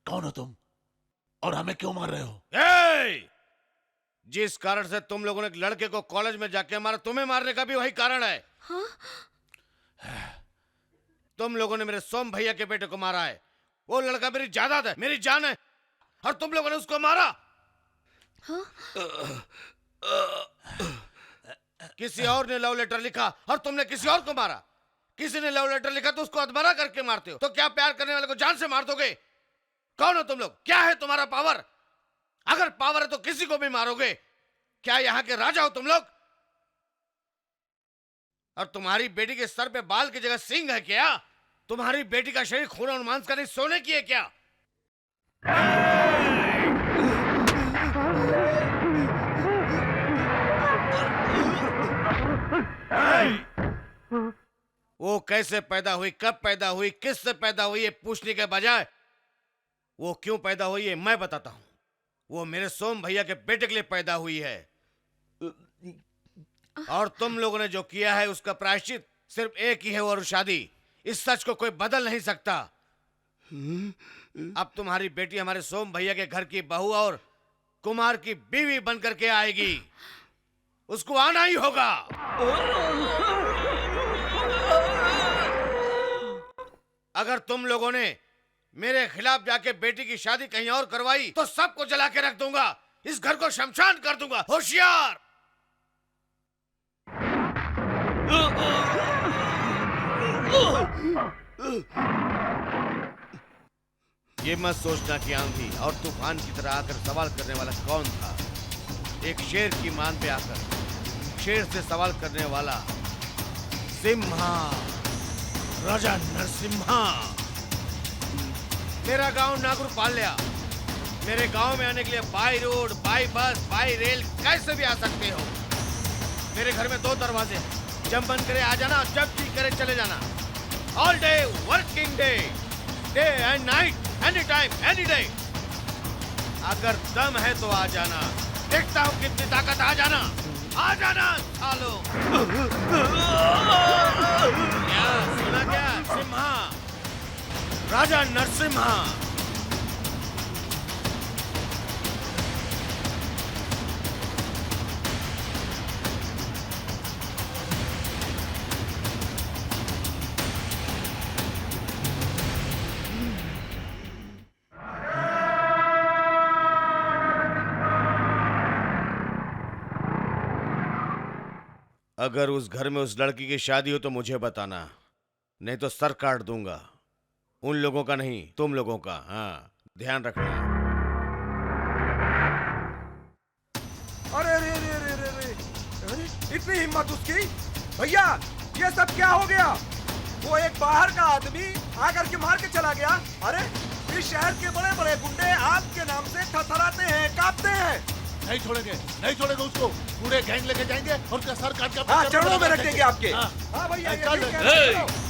कौन हो तुम और हमें क्यों मार रहे हो? ए! जिस कारण से तुम लोगों ने एक लड़के को कॉलेज में जाके मारा, तुम्हें मारने का भी वही कारण है। हाँ? तुम लोगों ने मेरे सोम भैया के बेटे को मारा है। वो लड़का मेरी जायदाद है, मेरी जान है, और तुम लोगों ने उसको मारा। हाँ? किसी और ने लव लेटर लिखा और तुमने किसी और को मारा। किसी ने लव लेटर लिखा तो उसको अधमरा करके मारते हो। तो क्या प्यार करने वाले को जान से मार दोगे? कौन हो तुम लोग? क्या है तुम्हारा पावर? अगर पावर है तो किसी को भी मारोगे। क्या यहाँ के राजा हो तुम लोग? और तुम्हारी बेटी के सर पे बाल की जगह सींग है क्या? तुम्हारी बेटी का शरीर खून और मांस का नहीं, सोने की है क्या? वो कैसे पैदा हुई, कब पैदा हुई, किससे पैदा हुई, ये पूछने के बजाय वो क्यों पैदा हुई है मैं बताता हूं। वो मेरे सोम भैया के बेटे के लिए पैदा हुई है। और तुम लोगों ने जो किया है उसका प्रायश्चित सिर्फ एक ही है, वो शादी। इस सच को कोई बदल नहीं सकता। अब तुम्हारी बेटी हमारे सोम भैया के घर की बहू और कुमार की बीवी बनकर के आएगी। उसको आना ही होगा। अगर तुम लोगों ने मेरे खिलाफ जाके बेटी की शादी कहीं और करवाई तो सबको जला के रख दूंगा। इस घर को शमशान कर दूंगा। होशियार! ये मत सोचना कि आंधी और तूफान की तरह आकर सवाल करने वाला कौन था। एक शेर की मान पे आकर शेर से सवाल करने वाला सिम्हा, राजा नरसिम्हा। मेरा गांव नागुर पाल्या। मेरे गांव में आने के लिए by road, by bus, by rail कैसे भी आ सकते हो। मेरे घर में 2 दरवाजे हैं। जब मन करे आ जाना, जब जी करे चले जाना। All day working day, day and night, any time, any day. अगर दम है तो आ जाना। देखता हूँ कितनी ताकत। आ जाना, आ जाना सालो। क्या सुना क्या? सिम्हा, राजा नरसिम्हा। अगर उस घर में उस लड़की की शादी हो तो मुझे बताना, नहीं तो सर काट दूंगा। उन लोगों का नहीं, तुम लोगों का। हाँ, ध्यान रखना। अरे रे रे रे रे रे, अरे इतनी हिम्मत उसकी! भैया ये सब क्या हो गया? वो एक बाहर का आदमी आकर के मार के चला गया। अरे इस शहर के बड़े बड़े गुंडे आपके नाम से थरथराते हैं, कांपते हैं। नहीं छोड़ेंगे, नहीं छोड़ेंगे उसको। पूरे गैंग लेके जाएंगे और उसका सर काट के हाँ, चरणों में रख देंगे आपके। हाँ भैया, ये ठीक है, चलो।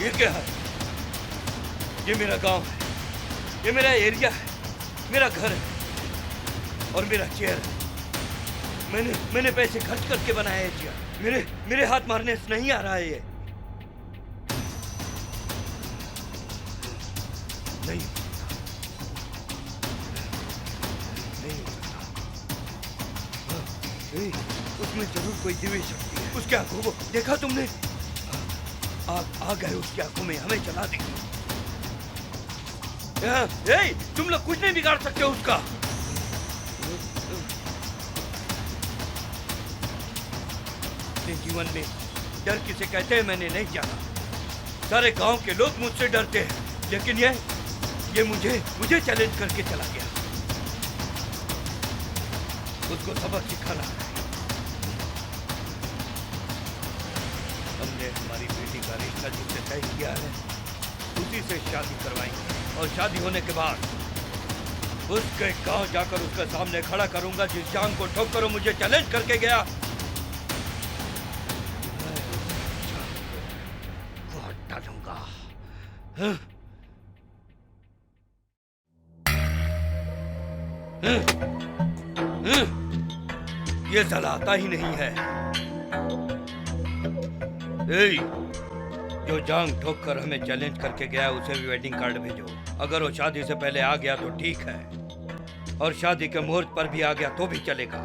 ये क्या है? ये मेरा गांव है, ये मेरा एरिया है, मेरा घर है और मेरा चेयर है। मैंने पैसे खर्च करके बनाया है चेयर। मेरे हाथ मारने से नहीं आ रहा है ये। नहीं उसमें जरूर कोई दिव्य शक्ति है। उसकी आंखों को देखा तुमने? आ गए उसकी आंखों में, हमें जला देगी। तुम लोग कुछ नहीं बिगाड़ सकते उसका। अपने जीवन में डर किसे कहते हैं मैंने नहीं जाना। सारे गांव के लोग मुझसे डरते हैं, लेकिन ये मुझे चैलेंज करके चला गया। उसको सबक सिखाना है। हमने हमारी बेटी का रिश्ता जिससे तय किया है उसी से शादी करवाएंगे, और शादी होने के बाद उसके गांव जाकर उसके सामने खड़ा करूंगा जिस जान को ठोकर मुझे चैलेंज करके गया। वो हटा दूंगा। ये साला आता ही नहीं है। जो जांग ठोक कर हमें चैलेंज करके गया उसे भी वेडिंग कार्ड भेजो। अगर वो शादी से पहले आ गया तो ठीक है, और शादी के मुहूर्त पर भी आ गया तो भी चलेगा।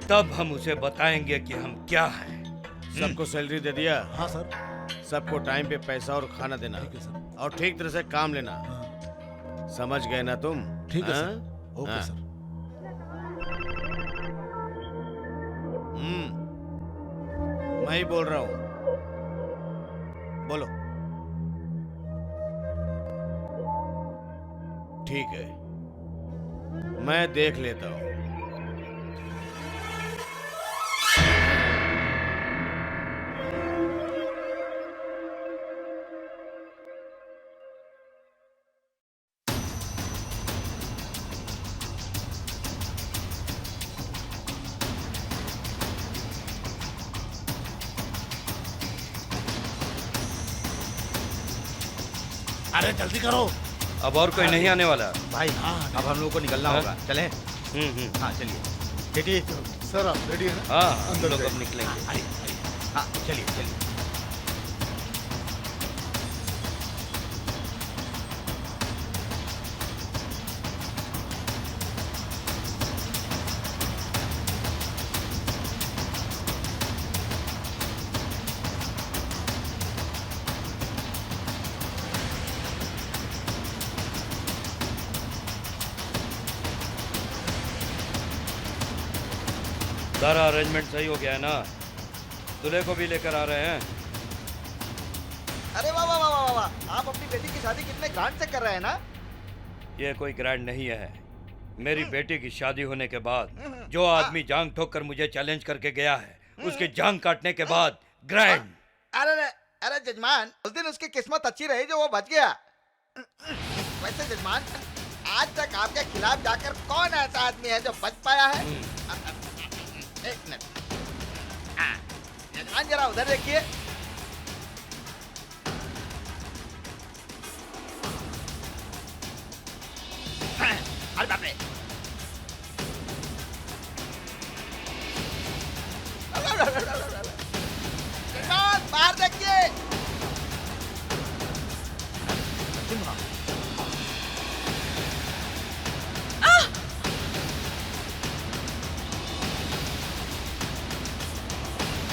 तब हम उसे बताएंगे कि हम क्या हैं। सबको सैलरी दे दिया? हाँ सर। सबको टाइम पे पैसा और खाना देना। ठीक है सर। और ठीक तरह से काम लेना। समझ गए ना तुम? ठीक है सर। Okay sir. मैं ही बोल रहा हूँ, बोलो। ठीक है, मैं देख लेता हूँ। अरे जल्दी करो। अब और कोई नहीं आने वाला भाई। अब हम लोगों को निकलना होगा। चलें? हाँ चलिए। बेटी सर आप रेडी है ना? हाँ हम लोग अब निकलेंगे। हाँ चलिए चलिए। सारा अरेंजमेंट सही हो गया है ना? दूल्हे को भी लेकर आ रहे हैं। अरे वाह वाह वाह वाह वाह, आप अपनी बेटी की शादी कितने ग्रांड से कर रहे हैं ना? ये कोई ग्रैंड नहीं है। मेरी बेटी की शादी होने के बाद जो आदमी जांग ठोक कर मुझे चैलेंज करके गया है उसके जांग काटने के बाद ग्रैंड। अरे अरे जजमान, उस दिन उसकी किस्मत अच्छी रही जो वो बच गया। वैसे जजमान, आज तक आपके खिलाफ जाकर कौन ऐसा आदमी है जो बच पाया है? एक मिनट, जजमान जरा उधर देखिए। अरे बाप रे, जजमान बाहर देखिए।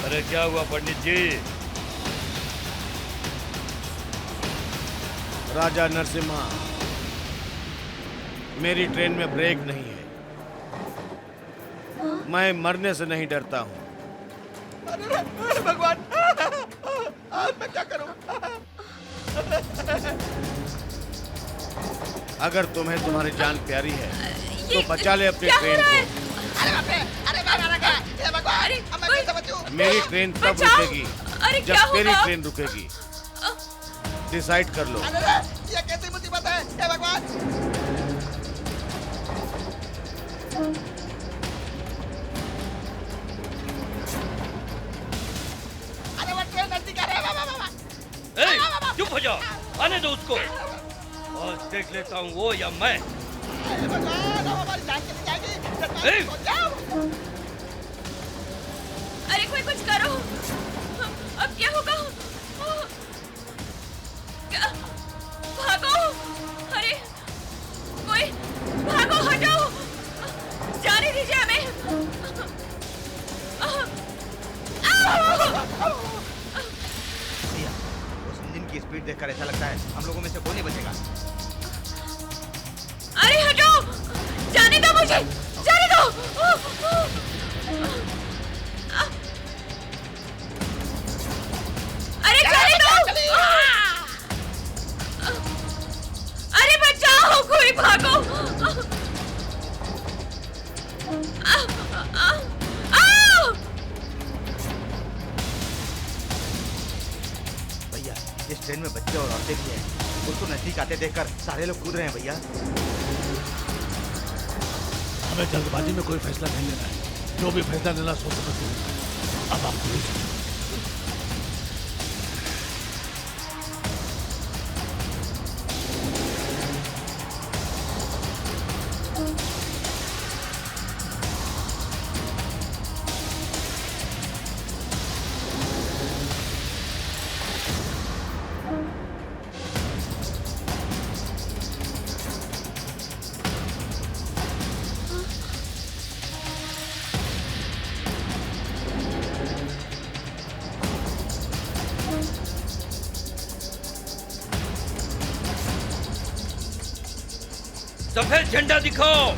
अरे क्या हुआ पंडित जी? राजा नरसिम्हा, मेरी ट्रेन में ब्रेक नहीं है। मैं मरने से नहीं डरता हूँ। अरे भगवान, मैं क्या करूं? अगर तुम्हें तुम्हारी जान प्यारी है तो बचा ले अपनी ट्रेन को। मेरी ट्रेन तब रुकेगी जब तेरी ट्रेन रुकेगी। डिसाइड कर लो। ये कैसी मुसीबत है? हे भगवान! दो उसको। और देख लेता हूँ वो या मैं। अरे कोई कुछ करो, अब क्या होगा? क्या? भागो! अरे कोई भागो, हटाओ, जाने दीजिए हमें। भैया, उस इंजन की स्पीड देखकर ऐसा लगता है हम लोगों में से कोई नहीं बचेगा। अरे हटाओ, जाने दो मुझे, जाने दो। अरे जाने दो। अरे बचाओ, कोई भागो। भैया, इस ट्रेन में बच्चे और औरतें भी हैं। उसको नजदीक आते देखकर सारे लोग कूद रहे हैं भैया। हमें जल्दबाजी में कोई फैसला नहीं लेना है। जो भी फैसला लेना सोच समझ के लेना है। अब आप पुलिस सफेद झंडा दिखाओ।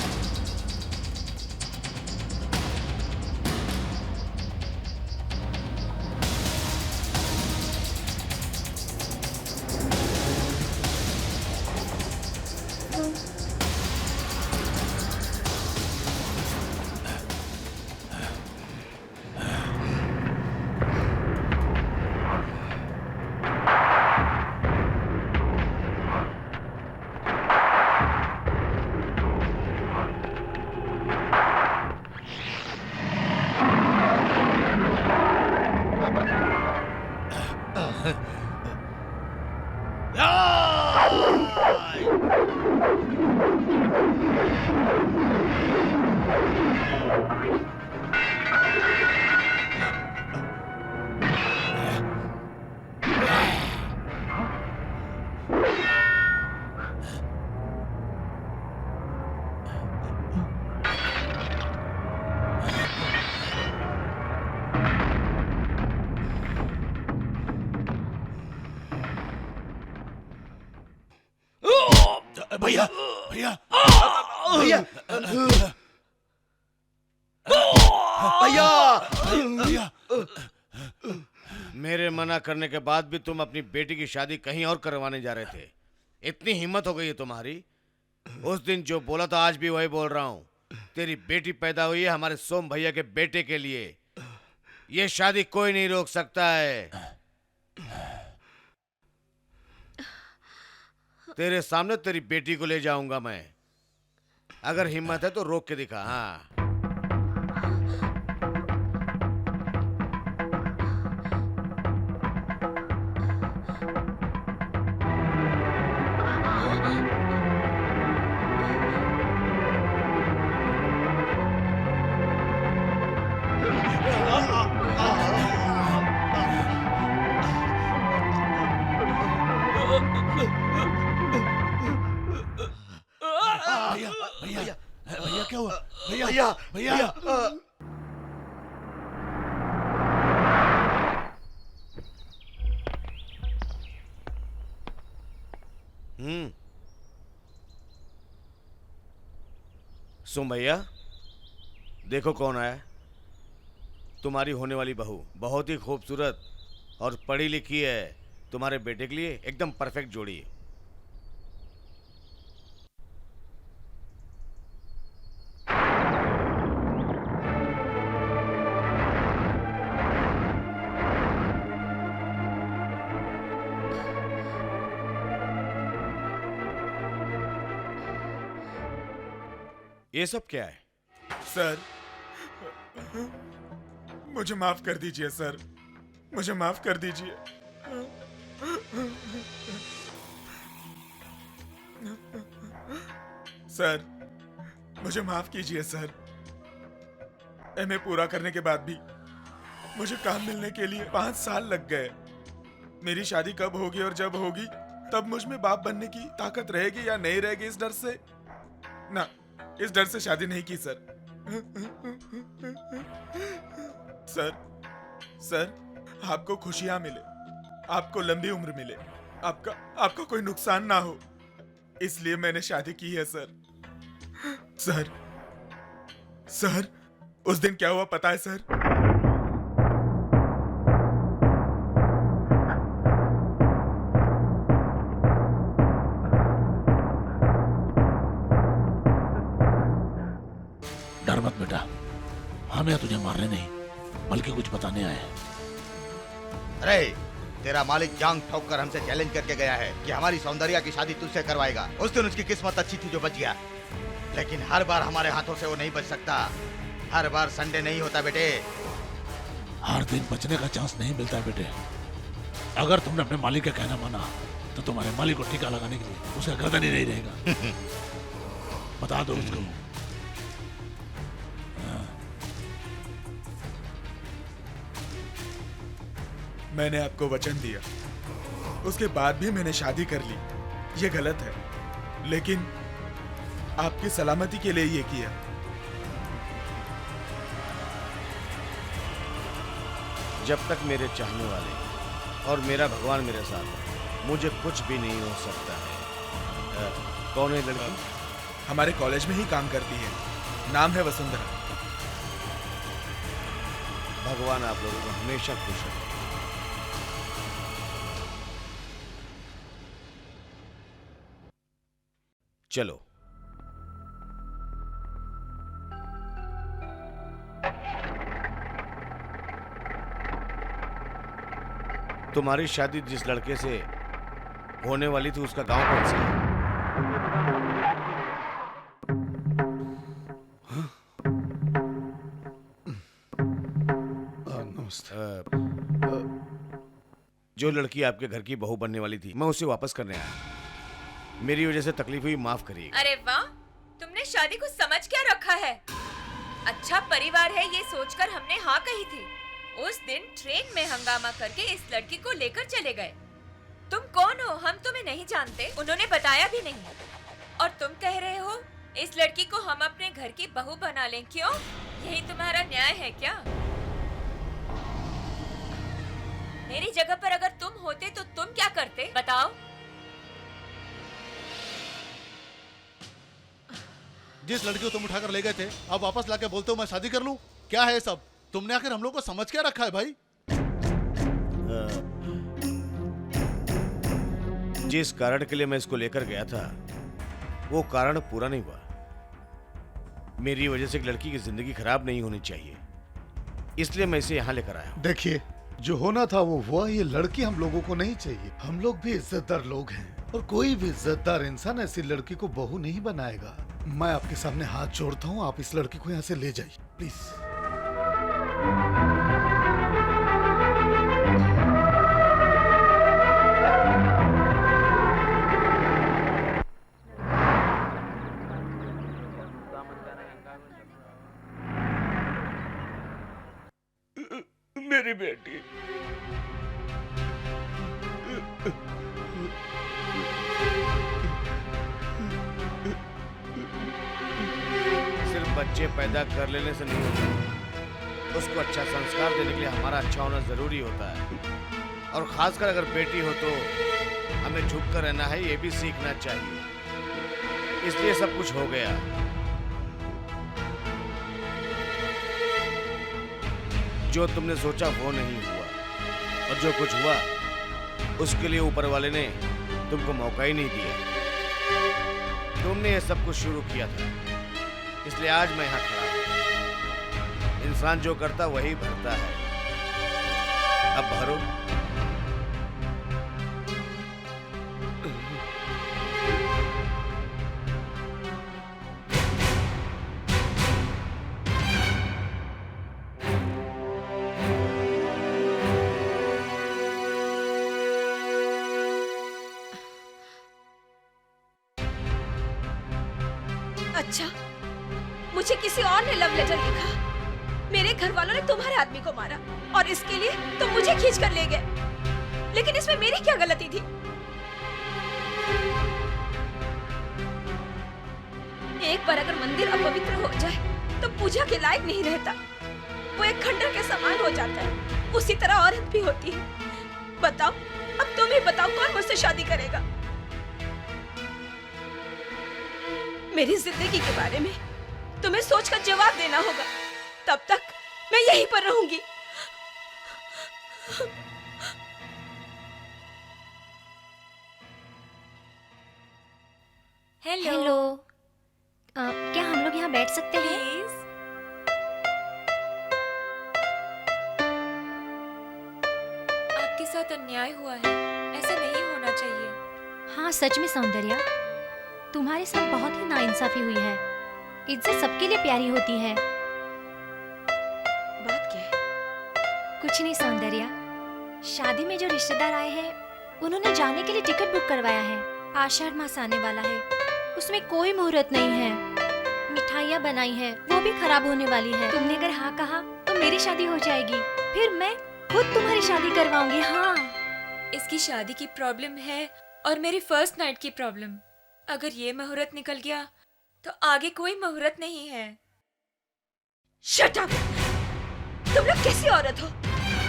भैया भैया भैया भैया मेरे मना करने के बाद भी तुम अपनी बेटी की शादी कहीं और करवाने जा रहे थे। इतनी हिम्मत हो गई है तुम्हारी। उस दिन जो बोला था आज भी वही बोल रहा हूं। तेरी बेटी पैदा हुई है हमारे सोम भैया के बेटे के लिए। ये शादी कोई नहीं रोक सकता है। तेरे सामने तेरी बेटी को ले जाऊंगा मैं। अगर हिम्मत है तो रोक के दिखा। हाँ भैया भैया भैया क्या हुआ? भैया भैया सोम भैया देखो कौन आया। तुम्हारी होने वाली बहू बहुत ही खूबसूरत और पढ़ी लिखी है। तुम्हारे बेटे के लिए एकदम परफेक्ट जोड़ी है। ये सब क्या है? सर मुझे माफ कर दीजिए सर, मुझे माफ कर दीजिए। सर, मुझे माफ कीजिए सर। एमए पूरा करने के बाद भी मुझे काम मिलने के लिए 5 साल लग गए। मेरी शादी कब होगी और जब होगी तब मुझ में बाप बनने की ताकत रहेगी या नहीं रहेगी, इस डर से ना, इस डर से शादी नहीं की सर। सर, आपको खुशियां मिले, आपको लंबी उम्र मिले, आपका कोई नुकसान ना हो, इसलिए मैंने शादी की है सर। सर, उस दिन क्या हुआ पता है सर? डर मत बेटा, हम यहाँ तुझे मारने नहीं बल्कि कुछ बताने आए हैं। अरे तेरा मालिक जांग ठोक कर हमसे चैलेंज करके गया है कि हमारी सौंदर्या की शादी तुझसे करवाएगा। उस दिन उसकी किस्मत अच्छी थी जो बच गया, लेकिन हर बार हमारे हाथों से वो नहीं बच सकता। हर बार संडे नहीं होता बेटे। हर दिन बचने का चांस नहीं मिलता है बेटे। अगर तुमने अपने मालिक का कहना माना तो तुम्हारे मालिक को टीका लगाने के लिए उसका गर्दन ही नहीं रहेगा। बता दो उसको। मैंने आपको वचन दिया, उसके बाद भी मैंने शादी कर ली। ये गलत है, लेकिन आपकी सलामती के लिए ये किया। जब तक मेरे चाहने वाले और मेरा भगवान मेरे साथ है, मुझे कुछ भी नहीं हो सकता है। कौन है लड़की? हमारे कॉलेज में ही काम करती है, नाम है वसुंधरा। भगवान आप लोगों को हमेशा खुश रखे। चलो। तुम्हारी शादी जिस लड़के से होने वाली थी उसका गांव कौन सा है? जो लड़की आपके घर की बहू बनने वाली थी, मैं उसे वापस करने आया। मेरी वजह से तकलीफ हुई, माफ करिएगा। अरे वाह, तुमने शादी को समझ क्या रखा है। अच्छा परिवार है ये सोचकर हमने हाँ कही थी। उस दिन ट्रेन में हंगामा करके इस लड़की को लेकर चले गए। तुम कौन हो? हम तुम्हें नहीं जानते, उन्होंने बताया भी नहीं। और तुम कह रहे हो इस लड़की को हम अपने घर की बहू बना लें। क्यों? यही तुम्हारा न्याय है क्या? मेरी जगह पर अगर तुम होते तो तुम क्या करते, बताओ। जिस लड़की को तुम उठाकर ले गए थे, अब वापस लाके बोलते हो मैं शादी कर लूं? क्या है सब? तुमने आखिर हम लोग को समझ क्या रखा है भाई? जिस कारण के लिए मैं इसको लेकर गया था वो कारण पूरा नहीं हुआ। मेरी वजह से एक लड़की की जिंदगी खराब नहीं होनी चाहिए, इसलिए मैं इसे यहाँ लेकर आया हूँ। देखिए, जो होना था वो हुआ। ये लड़की हम लोगों को नहीं चाहिए। हम लोग भी इज्जतदार लोग हैं और कोई भी इज्जतदार इंसान ऐसी लड़की को बहू नहीं बनाएगा। मैं आपके सामने हाथ जोड़ता हूँ, आप इस लड़की को यहाँ से ले जाइए प्लीज। मेरी बेटी, सिर्फ बच्चे पैदा कर लेने से नहीं होता, उसको अच्छा संस्कार देने के लिए हमारा अच्छा होना जरूरी होता है। और खासकर अगर बेटी हो तो हमें झुक कर रहना है, ये भी सीखना चाहिए। इसलिए सब कुछ हो गया। जो तुमने सोचा वो नहीं हुआ, और जो कुछ हुआ उसके लिए ऊपर वाले ने तुमको मौका ही नहीं दिया। तुमने ये सब कुछ शुरू किया था, इसलिए आज मैं यहाँ खड़ा हूँ। इंसान जो करता वही भरता है, अब भरो। अच्छा, मुझे किसी और ने लव लेटर लिखा। मेरे घर वालों ने तुम्हारे आदमी को मारा और इसके लिए तुम मुझे खींच कर ले गए। लेकिन इसमें मेरी क्या गलती थी? एक बार अगर मंदिर अपवित्र हो जाए तो पूजा के लायक नहीं रहता। वो एक खंडर के समान हो जाता है। उसी तरह औरत भी होती है। बताओ, अब तुम ही बताओ, कौन मुझसे शादी करेगा? मेरी जिंदगी के बारे में तुम्हें सोचकर जवाब देना होगा। तब तक मैं यहीं पर रहूंगी। हेलो। क्या हम लोग यहाँ बैठ सकते हैं? आपके साथ अन्याय हुआ है, ऐसा नहीं होना चाहिए। हाँ, सच में सौंदर्या, तुम्हारे साथ बहुत ही नाइंसाफी हुई है। इज्जत सबके लिए प्यारी होती है। बात क्या है? कुछ नहीं सौंदर्या, शादी में जो रिश्तेदार आए हैं उन्होंने जाने के लिए टिकट बुक करवाया है। आषाढ़ मास आने वाला है, उसमें कोई मुहूर्त नहीं है। मिठाइयाँ बनाई है, वो भी खराब होने वाली है। तुमने अगर हाँ कहा तो मेरी शादी हो जाएगी, फिर मैं खुद तुम्हारी शादी करवाऊंगी। हाँ, इसकी शादी की प्रॉब्लम है और मेरी फर्स्ट नाइट की प्रॉब्लम। अगर ये मुहूर्त निकल गया तो आगे कोई मुहूर्त नहीं है। Shut up! तुम लोग कैसी औरत हो?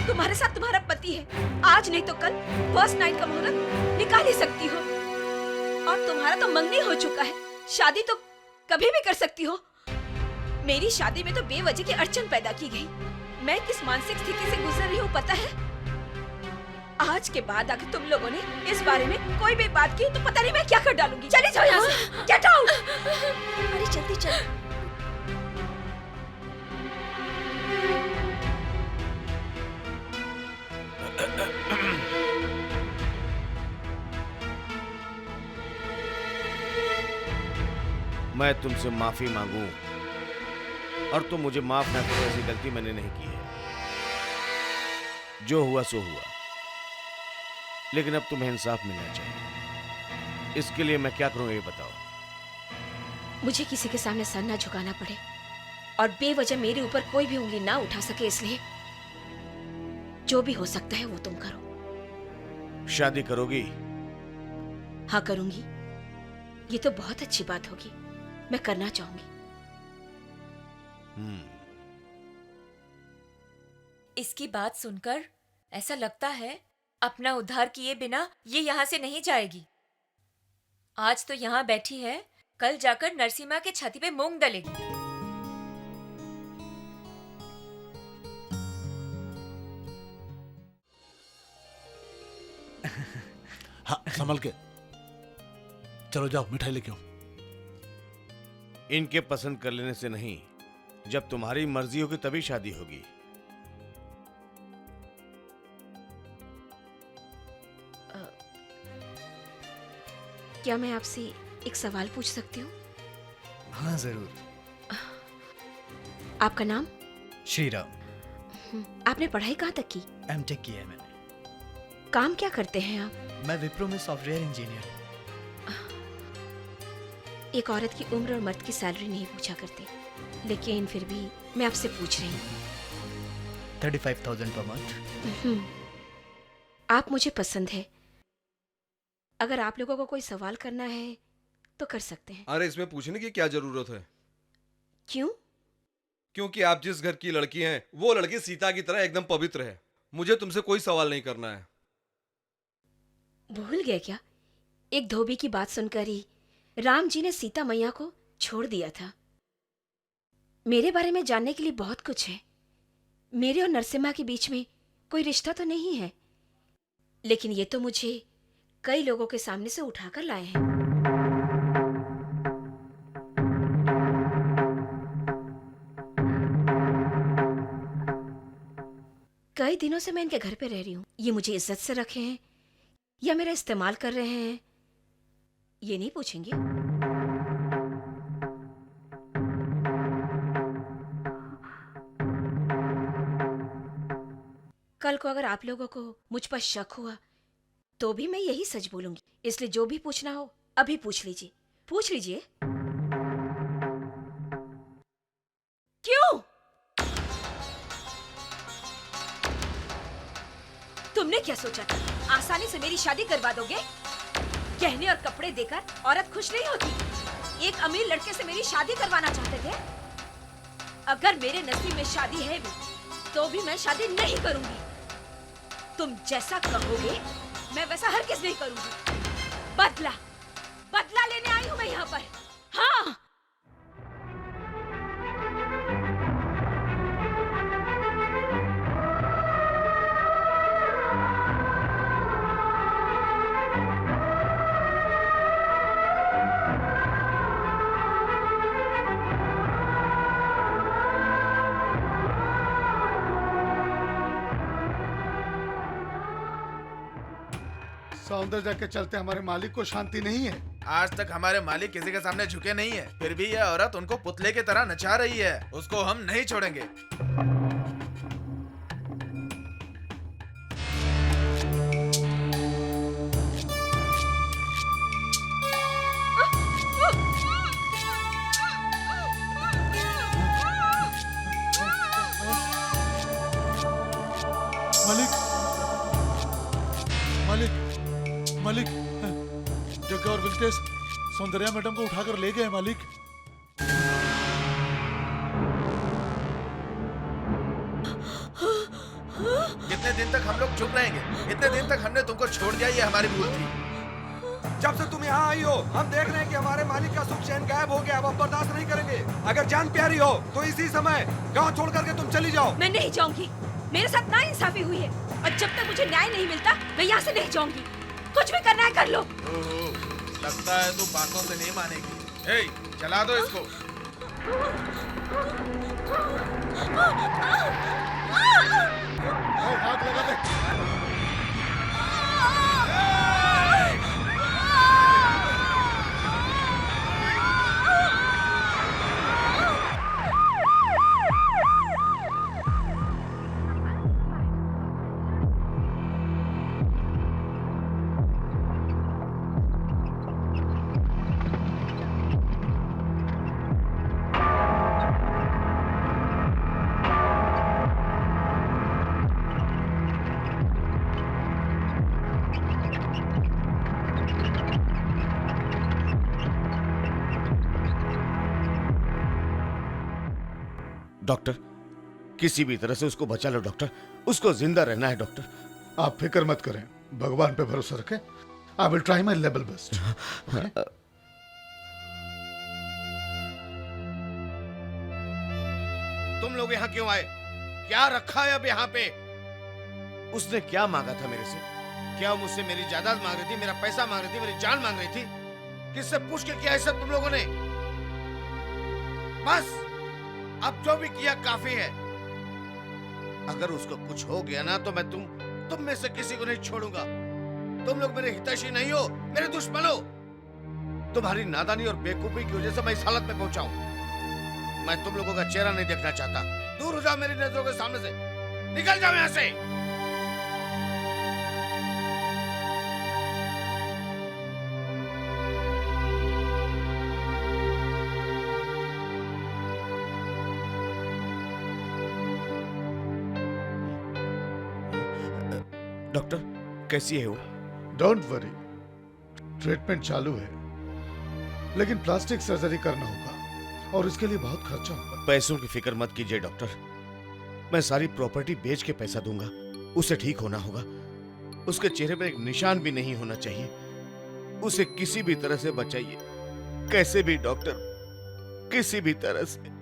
तुम्हारे साथ तुम्हारा पति है, आज नहीं तो कल फर्स्ट नाइट का मुहूर्त निकाल ही सकती हो। और तुम्हारा तो मंगनी हो चुका है, शादी तो कभी भी कर सकती हो। मेरी शादी में तो बेवजह की अड़चन पैदा की गई। मैं किस मानसिक स्थिति से गुजर रही हूँ पता है? आज के बाद अगर तुम लोगों ने इस बारे में कोई भी बात की तो पता नहीं मैं क्या कर डालूंगी। चली जाओ यहाँ से, गेट आउट! अरे जल्दी चलो। मैं तुमसे माफी मांगू और तुम मुझे माफ न करो, ऐसी गलती मैंने नहीं की है। जो हुआ सो हुआ, लेकिन अब तुम्हें इंसाफ मिलना चाहिए। इसके लिए मैं क्या करूं ये बताओ। मुझे किसी के सामने सर ना झुकाना पड़े और बेवजह मेरे ऊपर कोई भी उंगली ना उठा सके, इसलिए जो भी हो सकता है वो तुम करो। शादी करोगी? हाँ करूंगी। ये तो बहुत अच्छी बात होगी, मैं करना चाहूंगी। इसकी बात सुनकर ऐसा लगता है अपना उद्धार किए बिना ये यहाँ से नहीं जाएगी। आज तो यहाँ बैठी है, कल जाकर नरसिम्हा के छाती पे मूंग डलेगी। हाँ, संभल के चलो, जाओ मिठाई लेके आओ। इनके पसंद कर लेने से नहीं, जब तुम्हारी मर्जी होगी तभी शादी होगी। क्या मैं आपसे एक सवाल पूछ सकती हूँ? हाँ जरूर। आपका नाम? श्रीराम। आपने पढ़ाई कहाँ तक की? एमटेक की है मैंने। काम क्या करते हैं आप? मैं विप्रो में सॉफ्टवेयर इंजीनियर हूँ। एक औरत की उम्र और मर्द की सैलरी नहीं पूछा करते, लेकिन फिर भी मैं आपसे पूछ रही हूँ। 35,000 पर मंथ। आप मुझे पसंद है। अगर आप लोगों को कोई सवाल करना है तो कर सकते हैं। अरे इसमें पूछने की क्या जरूरत है? क्यों? क्योंकि आप जिस घर की लड़की हैं वो लड़की सीता की तरह एकदम पवित्र है। मुझे तुमसे कोई सवाल नहीं करना है। भूल गए क्या? एक धोबी की बात सुनकर ही राम जी ने सीता मैया को छोड़ दिया था। मेरे बारे में जानने के लिए बहुत कुछ है। मेरे और नरसिम्हा के बीच में कोई रिश्ता तो नहीं है, लेकिन ये तो मुझे कई लोगों के सामने से उठाकर लाए हैं। कई दिनों से मैं इनके घर पे रह रही हूँ। ये मुझे इज्जत से रखे हैं या मेरा इस्तेमाल कर रहे हैं, ये नहीं पूछेंगे। कल को अगर आप लोगों को मुझ पर शक हुआ तो भी मैं यही सच बोलूंगी। इसलिए जो भी पूछना हो अभी पूछ लीजिए, पूछ लीजिए। तुमने क्या सोचा था? आसानी से मेरी शादी करवा दोगे? गहने और कपड़े देकर औरत खुश नहीं होती। एक अमीर लड़के से मेरी शादी करवाना चाहते थे। अगर मेरे नसीब में शादी है भी, तो भी मैं शादी नहीं करूंगी। तुम जैसा कहोगे मैं वैसा हरगिज़ नहीं करूंगी। बदला लेने आई हूं मैं यहाँ पर। हाँ। सौंदर्य के चलते हमारे मालिक को शांति नहीं है। आज तक हमारे मालिक किसी के सामने झुके नहीं है, फिर भी यह औरत उनको पुतले की तरह नचा रही है। उसको हम नहीं छोड़ेंगे। मालिक, जग्गा और विल्केश सौंदर्या मैडम को उठाकर ले गए मालिक। कितने दिन तक हम लोग चुप रहेंगे? इतने दिन तक हमने तुमको छोड़ दिया, ये हमारी भूल थी। जब से तुम यहाँ आई हो हम देख रहे हैं कि हमारे मालिक का सुख चैन गायब हो गया। अब हम बर्दाश्त नहीं करेंगे। अगर जान प्यारी हो तो इसी समय गांव छोड़ करके तुम चली जाओ। मैं नहीं जाऊंगी। मेरे साथ नाइंसाफी हुई है और जब तक मुझे न्याय नहीं मिलता मैं यहाँ से नहीं जाऊंगी। कुछ भी करना है कर लो। लगता है तू बातों से नहीं मानेगी। ए, चला दो इसको। हाथ लगा दे। डॉक्टर, किसी भी तरह से उसको बचा लो डॉक्टर। उसको जिंदा रहना है डॉक्टर। आप फिक्र मत करें, भगवान पे भरोसा रखें। I will try my level best. तुम लोग यहाँ क्यों आए? क्या रखा है अब यहाँ पे? उसने क्या मांगा था मेरे से? क्या मुझसे मेरी जायदाद मांग रही थी, मेरा पैसा मांग रही थी, मेरी जान मांग रही थी? किससे पूछ के किया है सब तुम लोगों ने? बस अब जो भी किया काफी है। अगर उसको कुछ हो गया ना तो मैं तुम में से किसी को नहीं छोड़ूंगा। तुम लोग मेरे हितैषी नहीं हो, मेरे दुश्मन हो। तुम्हारी नादानी और बेवकूफी की वजह से मैं इस हालत में पहुंचा हूं। मैं तुम लोगों का चेहरा नहीं देखना चाहता। दूर हो जाओ मेरी नजरों के सामने से। निकल जाओ यहां से। डॉक्टर, कैसी है वो? डोंट वरी, ट्रीटमेंट चालू है, लेकिन प्लास्टिक सर्जरी करना होगा और इसके लिए बहुत खर्चा होगा। पैसों की फिक्र मत कीजिए डॉक्टर। मैं सारी प्रॉपर्टी बेच के पैसा दूंगा। उसे ठीक होना होगा। उसके चेहरे पर एक निशान भी नहीं होना चाहिए। उसे किसी भी तरह से बचाइए, कैसे भी डॉक्टर, किसी भी तरह से।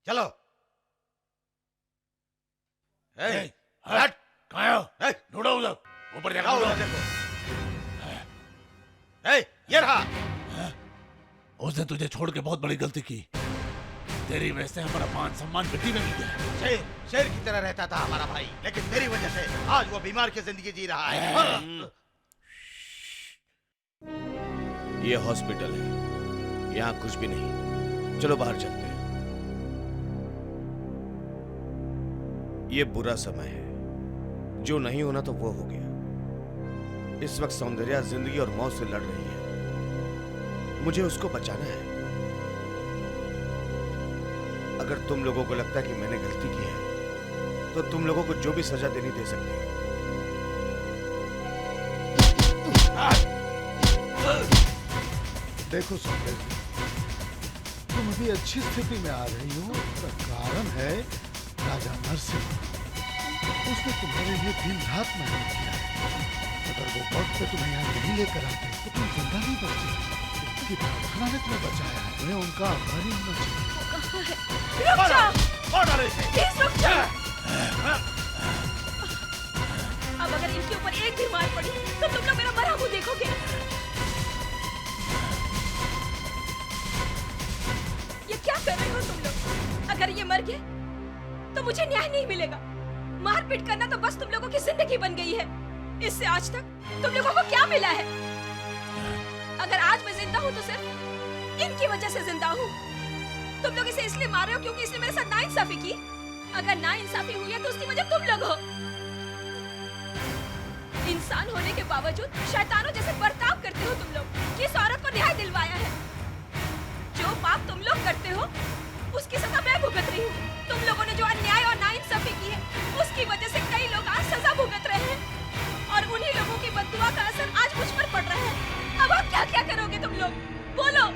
चलो। हट, कहाँ हो? ढूंढो उधर, ऊपर जाकर ढूंढो। ये रहा। उसने तुझे छोड़ के बहुत बड़ी गलती की। तेरी वजह से हमारा मान सम्मान मिट्टी में मिल गया। शेर की तरह रहता था हमारा भाई, लेकिन मेरी वजह से आज वो बीमार की जिंदगी जी रहा है। ये हॉस्पिटल है, यहाँ कुछ भी नहीं। चलो बाहर चलते हैं। ये बुरा समय है, जो नहीं होना तो वो हो गया। इस वक्त सौंदर्या जिंदगी और मौत से लड़ रही है, मुझे उसको बचाना है। अगर तुम लोगों को लगता है कि मैंने गलती की है, तो तुम लोगों को जो भी सजा देनी दे सकती हो। देखो सौंदर्य, तुम अभी अच्छी स्थिति में आ रही हो। इसका कारण है राजा नरसिंह। उसने तुम्हारे लिए दिन रात मेहनत किया है। अगर वो वक्त पे तुम्हें यहाँ नहीं लेकर आते तो तुम जिंदा नहीं बचते। उनकी प्रार्थना ने तुम्हें बचाया है, तुम्हें उनका आभारी होना चाहिए। रुक जा! प्लीज रुक जा! अब अगर इनके ऊपर एक भी मार पड़ी तो तुम लोग मेरा मरा मुंह देखोगे। ये क्या कर रहे हो तुम लोग? अगर ये मर गए तो मुझे न्याय नहीं मिलेगा। मारपीट करना तो बस तुम लोगों की जिंदगी बन गई है। इससे आज तक तुम लोगों को क्या मिला है? अगर आज मैं जिंदा हूँ तो सिर्फ इनकी वजह से जिंदा हूँ। तुम लोग इसे इसलिए मार रहे हो क्योंकि इसने मेरे साथ नाइंसाफी की। अगर नाइंसाफी हुई है तो उसकी वजह तुम लोग हो। इंसान होने के बावजूद शैतानों जैसे बर्ताव करते हो तुम लोग। किस औरत को न्याय दिलवाया है? जो पाप तुम लोग करते हो उसकी सजा मैं भुगत रही हूँ। तुम लोगों ने जो अन्याय और नाइंसाफी की है उसकी वजह से कई लोग आज सजा भुगत रहे हैं और उन्हीं लोगों की बद्दुआ का असर आज मुझ पर पड़ रहा है। अब आप क्या क्या करोगे तुम लोग? बोलो।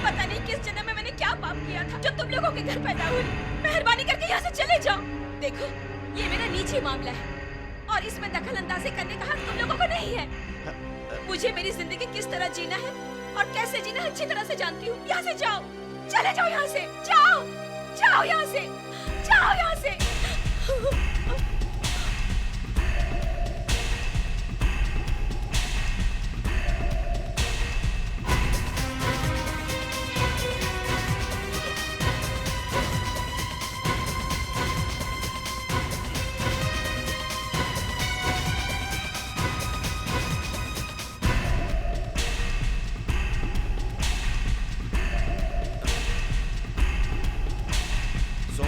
पता नहीं किस जन्म में मैंने क्या पाप किया था जो तुम लोगों के घर पैदा हुई। मेहरबानी करके यहाँ से चले जाओ। देखो, ये मेरा निजी मामला है और इसमें दखल अंदाजी करने का हक तुम लोगों को नहीं है। मुझे मेरी जिंदगी किस तरह जीना है और कैसे जीना है अच्छी तरह से जानती हूँ। यहाँ से जाओ, चले जाओ यहाँ से। जाओ, जाओ यहाँ से, जाओ यहाँ से।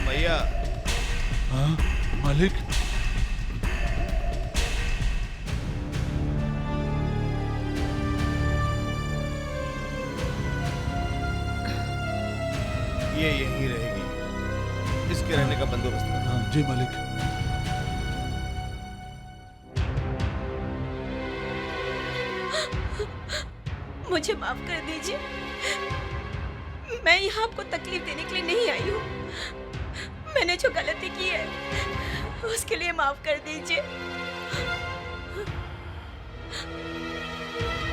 भैया। हाँ मालिक। ये यहीं रहेगी, इसके रहने का बंदोबस्त करो। हाँ जी मालिक। मुझे माफ कर दीजिए। मैं यहाँ आपको तकलीफ देने के लिए नहीं आई हूँ। मैंने जो गलती की है उसके लिए माफ कर दीजिए।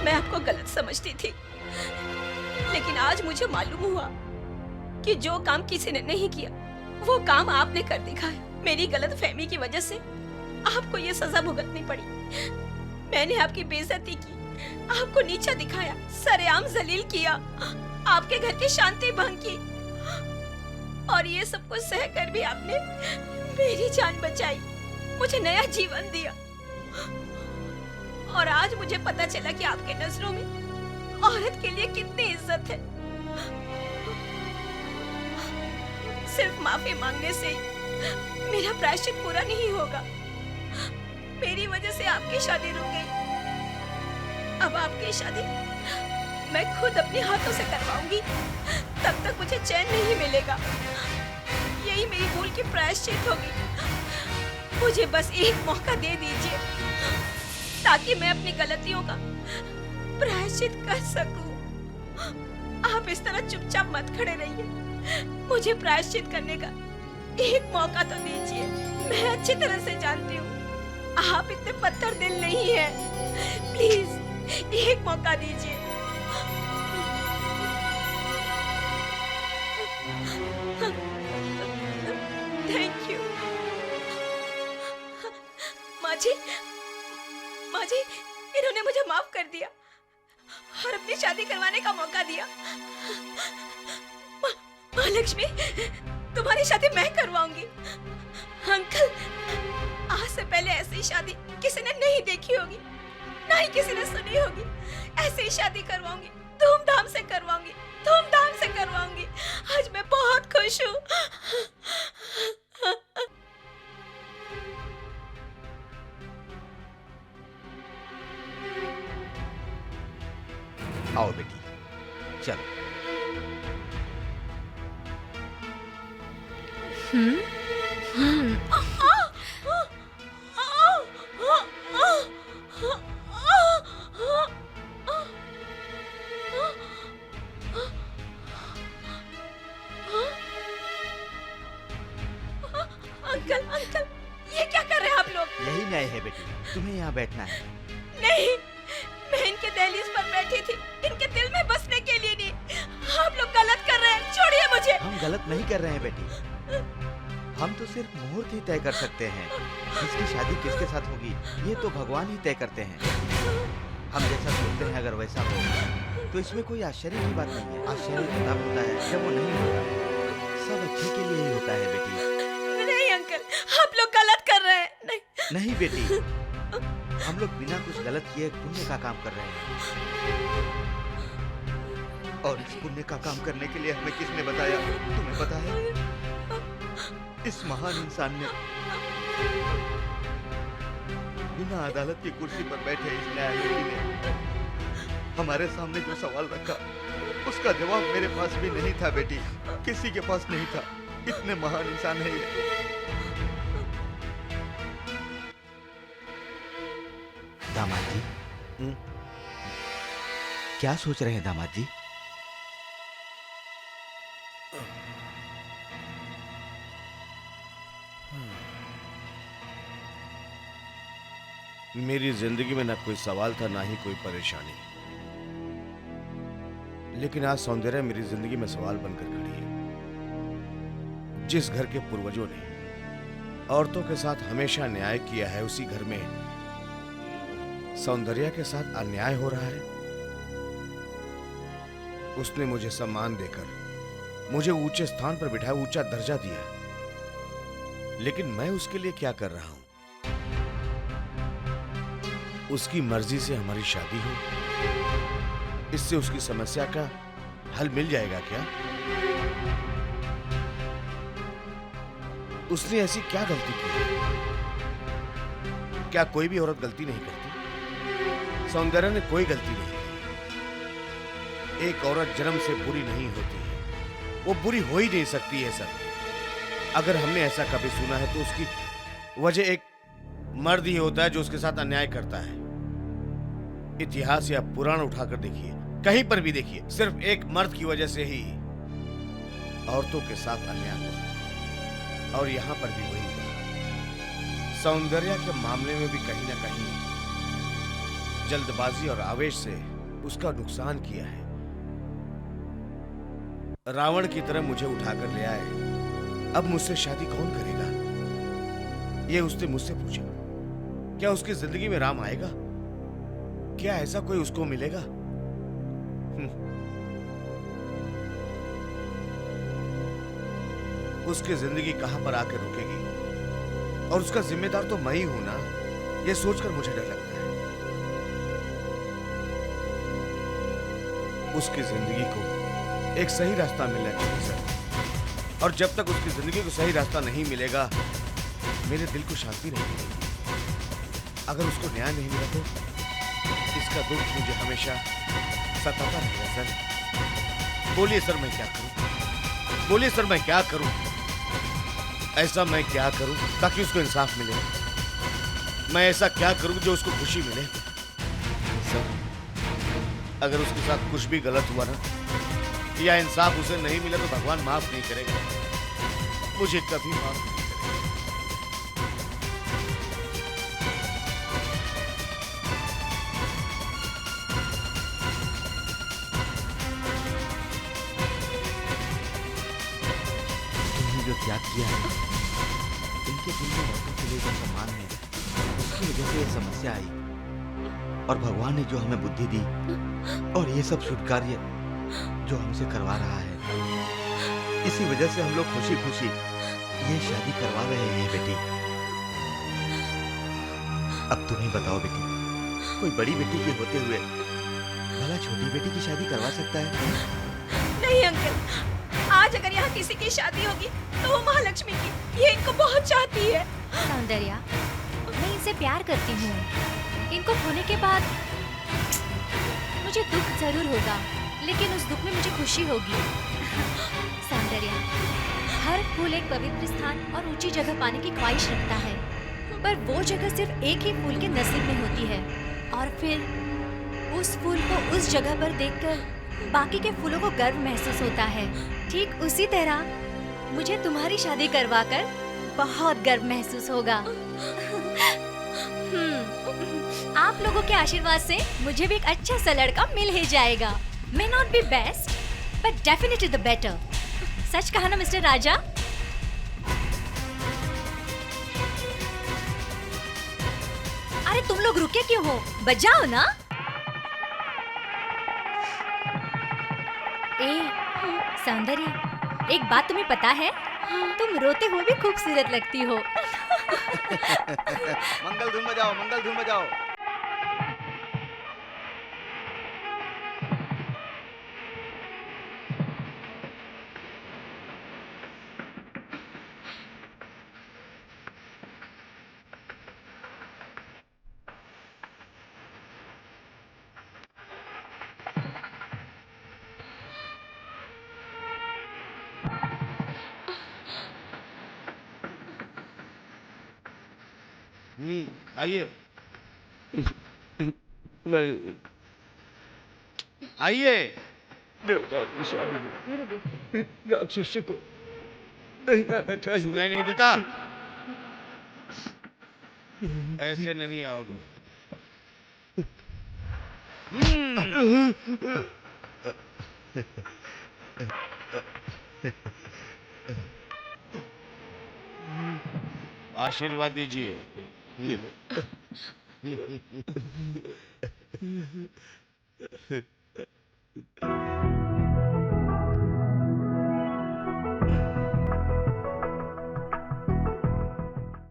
मैं आपको गलत समझती थी, लेकिन आज मुझे मालूम हुआ कि जो काम किसी ने नहीं किया वो काम आपने कर दिखाया। मेरी गलतफहमी की वजह से आपको ये सजा भुगतनी पड़ी। मैंने आपकी बेइज्जती की, आपको नीचा दिखाया, सरेआम जलील किया, आपके घर की शांति भंग की और ये सब कुछ सहकर भी आपने मेरी जान बचाई, मुझे नया जीवन दिया। और आज मुझे पता चला कि आपके नजरों में औरत के लिए कितनी इज्जत है। सिर्फ माफी मांगने से मेरा प्रायश्चित पूरा नहीं होगा। मेरी वजह से आपकी शादी रुक गई। अब आपकी शादी मैं खुद अपने हाथों से करवाऊंगी। तब तक मुझे चैन नहीं मिलेगा। यही मेरी भूल की प्रायश्चित होगी। मुझे बस एक मौका दे दीजिए ताकि मैं अपनी गलतियों का प्रायश्चित कर सकूं। आप इस तरह चुपचाप मत खड़े रहिए। मुझे प्रायश्चित करने का एक मौका तो दीजिए। मैं अच्छी तरह से जानती हूँ आप इतने पत्थर दिल नहीं है। प्लीज एक मौका दीजिए। माँ जी, इन्होंने मुझे माफ कर दिया और अपनी शादी करवाने का मौका दिया। माँ लक्ष्मी, तुम्हारी शादी मैं करवाऊंगी। अंकल, आज से पहले ऐसी शादी किसी ने नहीं देखी होगी, ना ही किसी ने सुनी होगी। ऐसे ही शादी करवाऊंगी, धूमधाम से करवाऊंगी, धूमधाम से करवाऊंगी। आज मैं बहुत खुश हूँ। आओ बेटी, चलो। अंकल, अंकल, ये क्या कर रहे हैं आप लोग? यही न्याय है बेटी, तुम्हें यहाँ बैठना है। नहीं, मैं इनके दहलीज पर बैठी थी, इनके दिल में बसने के लिए नहीं। आप लोग गलत कर रहे हैं, छोड़िए मुझे। हम गलत नहीं कर रहे हैं बेटी, हम तो सिर्फ मुहूर्त ही तय कर सकते हैं। किसकी शादी किसके साथ होगी ये तो भगवान ही तय करते हैं। हम जैसा सोचते हैं अगर वैसा हो तो इसमें कोई आश्चर्य की बात नहीं है। आश्चर्य तब होता है जब वो नहीं होता। सब अच्छे के लिए ही होता है बेटी। नहीं अंकल, आप लोग गलत कर रहे हैं। नहीं, नहीं बेटी, हम लोग बिना कुछ गलत किए पुण्य का काम कर रहे हैं। और इस पुण्य का काम करने के लिए हमें किसने बताया? तुम्हें पता है? इस महान इंसान ने बिना अदालत की कुर्सी पर बैठे इस न्यायमूर्ति ने हमारे सामने जो सवाल रखा उसका जवाब मेरे पास भी नहीं था बेटी, किसी के पास नहीं था। इतने महान इंसान है ये। दामाद जी, क्या सोच रहे हैं दामाद जी? मेरी जिंदगी में ना कोई सवाल था ना ही कोई परेशानी, लेकिन आज सौंदर्य मेरी जिंदगी में सवाल बनकर खड़ी है। जिस घर के पूर्वजों ने औरतों के साथ हमेशा न्याय किया है, उसी घर में सौंदर्य के साथ अन्याय हो रहा है। उसने मुझे सम्मान देकर मुझे ऊंचे स्थान पर बिठाया, ऊंचा दर्जा दिया, लेकिन मैं उसके लिए क्या कर रहा हूं? उसकी मर्जी से हमारी शादी हो, इससे उसकी समस्या का हल मिल जाएगा क्या? उसने ऐसी क्या गलती की? क्या कोई भी औरत गलती नहीं करती? सौंदर्य ने कोई गलती नहीं की। एक औरत जन्म से बुरी नहीं होती है, वो बुरी हो ही नहीं सकती है सर। अगर हमने ऐसा कभी सुना है तो उसकी वजह एक मर्द ही होता है जो उसके साथ अन्याय करता है। इतिहास या पुराण उठाकर देखिए, कहीं पर भी देखिए, सिर्फ एक मर्द की वजह से ही औरतों के साथ अन्याय हुआ। और यहां पर भी वही हुआ। सौंदर्य के मामले में भी कहीं ना कहीं जल्दबाजी और आवेश से उसका नुकसान किया है। रावण की तरह मुझे उठाकर ले आए, अब मुझसे शादी कौन करेगा? ये उसने मुझसे पूछा। क्या उसकी जिंदगी में राम आएगा? क्या ऐसा कोई उसको मिलेगा? उसकी जिंदगी कहां पर आकर रुकेगी? और उसका जिम्मेदार तो मैं ही हूं ना। यह सोचकर मुझे डर लगता है। उसकी जिंदगी को एक सही रास्ता मिलना चाहिए सर। और जब तक उसकी जिंदगी को सही रास्ता नहीं मिलेगा, मेरे दिल को शांति नहीं मिलेगी। अगर उसको न्याय नहीं मिला तो इसका दुख मुझे हमेशा सताता रहेगा सर। बोलिए सर, मैं क्या करूं? बोलिए सर, मैं क्या करूं? ऐसा मैं क्या करूं ताकि उसको इंसाफ मिले? मैं ऐसा क्या करूं जो उसको खुशी मिले? सर, अगर उसके साथ कुछ भी गलत हुआ ना, या इंसाफ उसे नहीं मिला तो भगवान माफ नहीं करेगा, मुझे कभी माफ नहीं। जो त्याग किया है, इनके दिल में औरतों के लिए जो सम्मान है, उसकी वजह से ये समस्या आई, और भगवान ने जो हमें बुद्धि दी और ये सब शुभ कार्य जो हमसे करवा रहा है, इसी वजह से हम लोग खुशी खुशी ये शादी करवा रहे हैं बेटी। अब तुम ही बताओ बेटी, कोई बड़ी बेटी के होते हुए भला छोटी बेटी की शादी करवा सकता है? नहीं अंकल, आज अगर यहाँ किसी की शादी होगी तो वो महालक्ष्मी की। ये इनको बहुत चाहती है। सौंदर्या, मैं इनसे प्यार करती हूँ। इनको खोने के बाद मुझे दुख जरूर होगा, लेकिन उस दुख में मुझे खुशी होगी। सौंदर्या, हर फूल एक पवित्र स्थान और ऊंची जगह पाने की ख्वाहिश रखता है, पर वो जगह सिर्फ एक ही फूल के नसीब में होती है, और फिर उस फूल को उस जगह पर देखकर बाकी के फूलों को गर्व महसूस होता है। ठीक उसी तरह मुझे तुम्हारी शादी करवाकर बहुत गर्व महसूस होगा। आप लोगों के आशीर्वाद से मुझे भी एक अच्छा सा लड़का मिल ही जाएगा। May not be best, but definitely the better. सच कहा ना मिस्टर राजा? अरे तुम लोग रुके क्यों हो? बजाओ ना। सौंदर्या, एक बात तुम्हें पता है? तुम रोते हुए भी खूबसूरत लगती हो। मंगल धुन बजाओ, मंगल धुन बजाओ। आइए आइए। नहीं देता, ऐसे नहीं आओगे। आशीर्वाद दीजिए।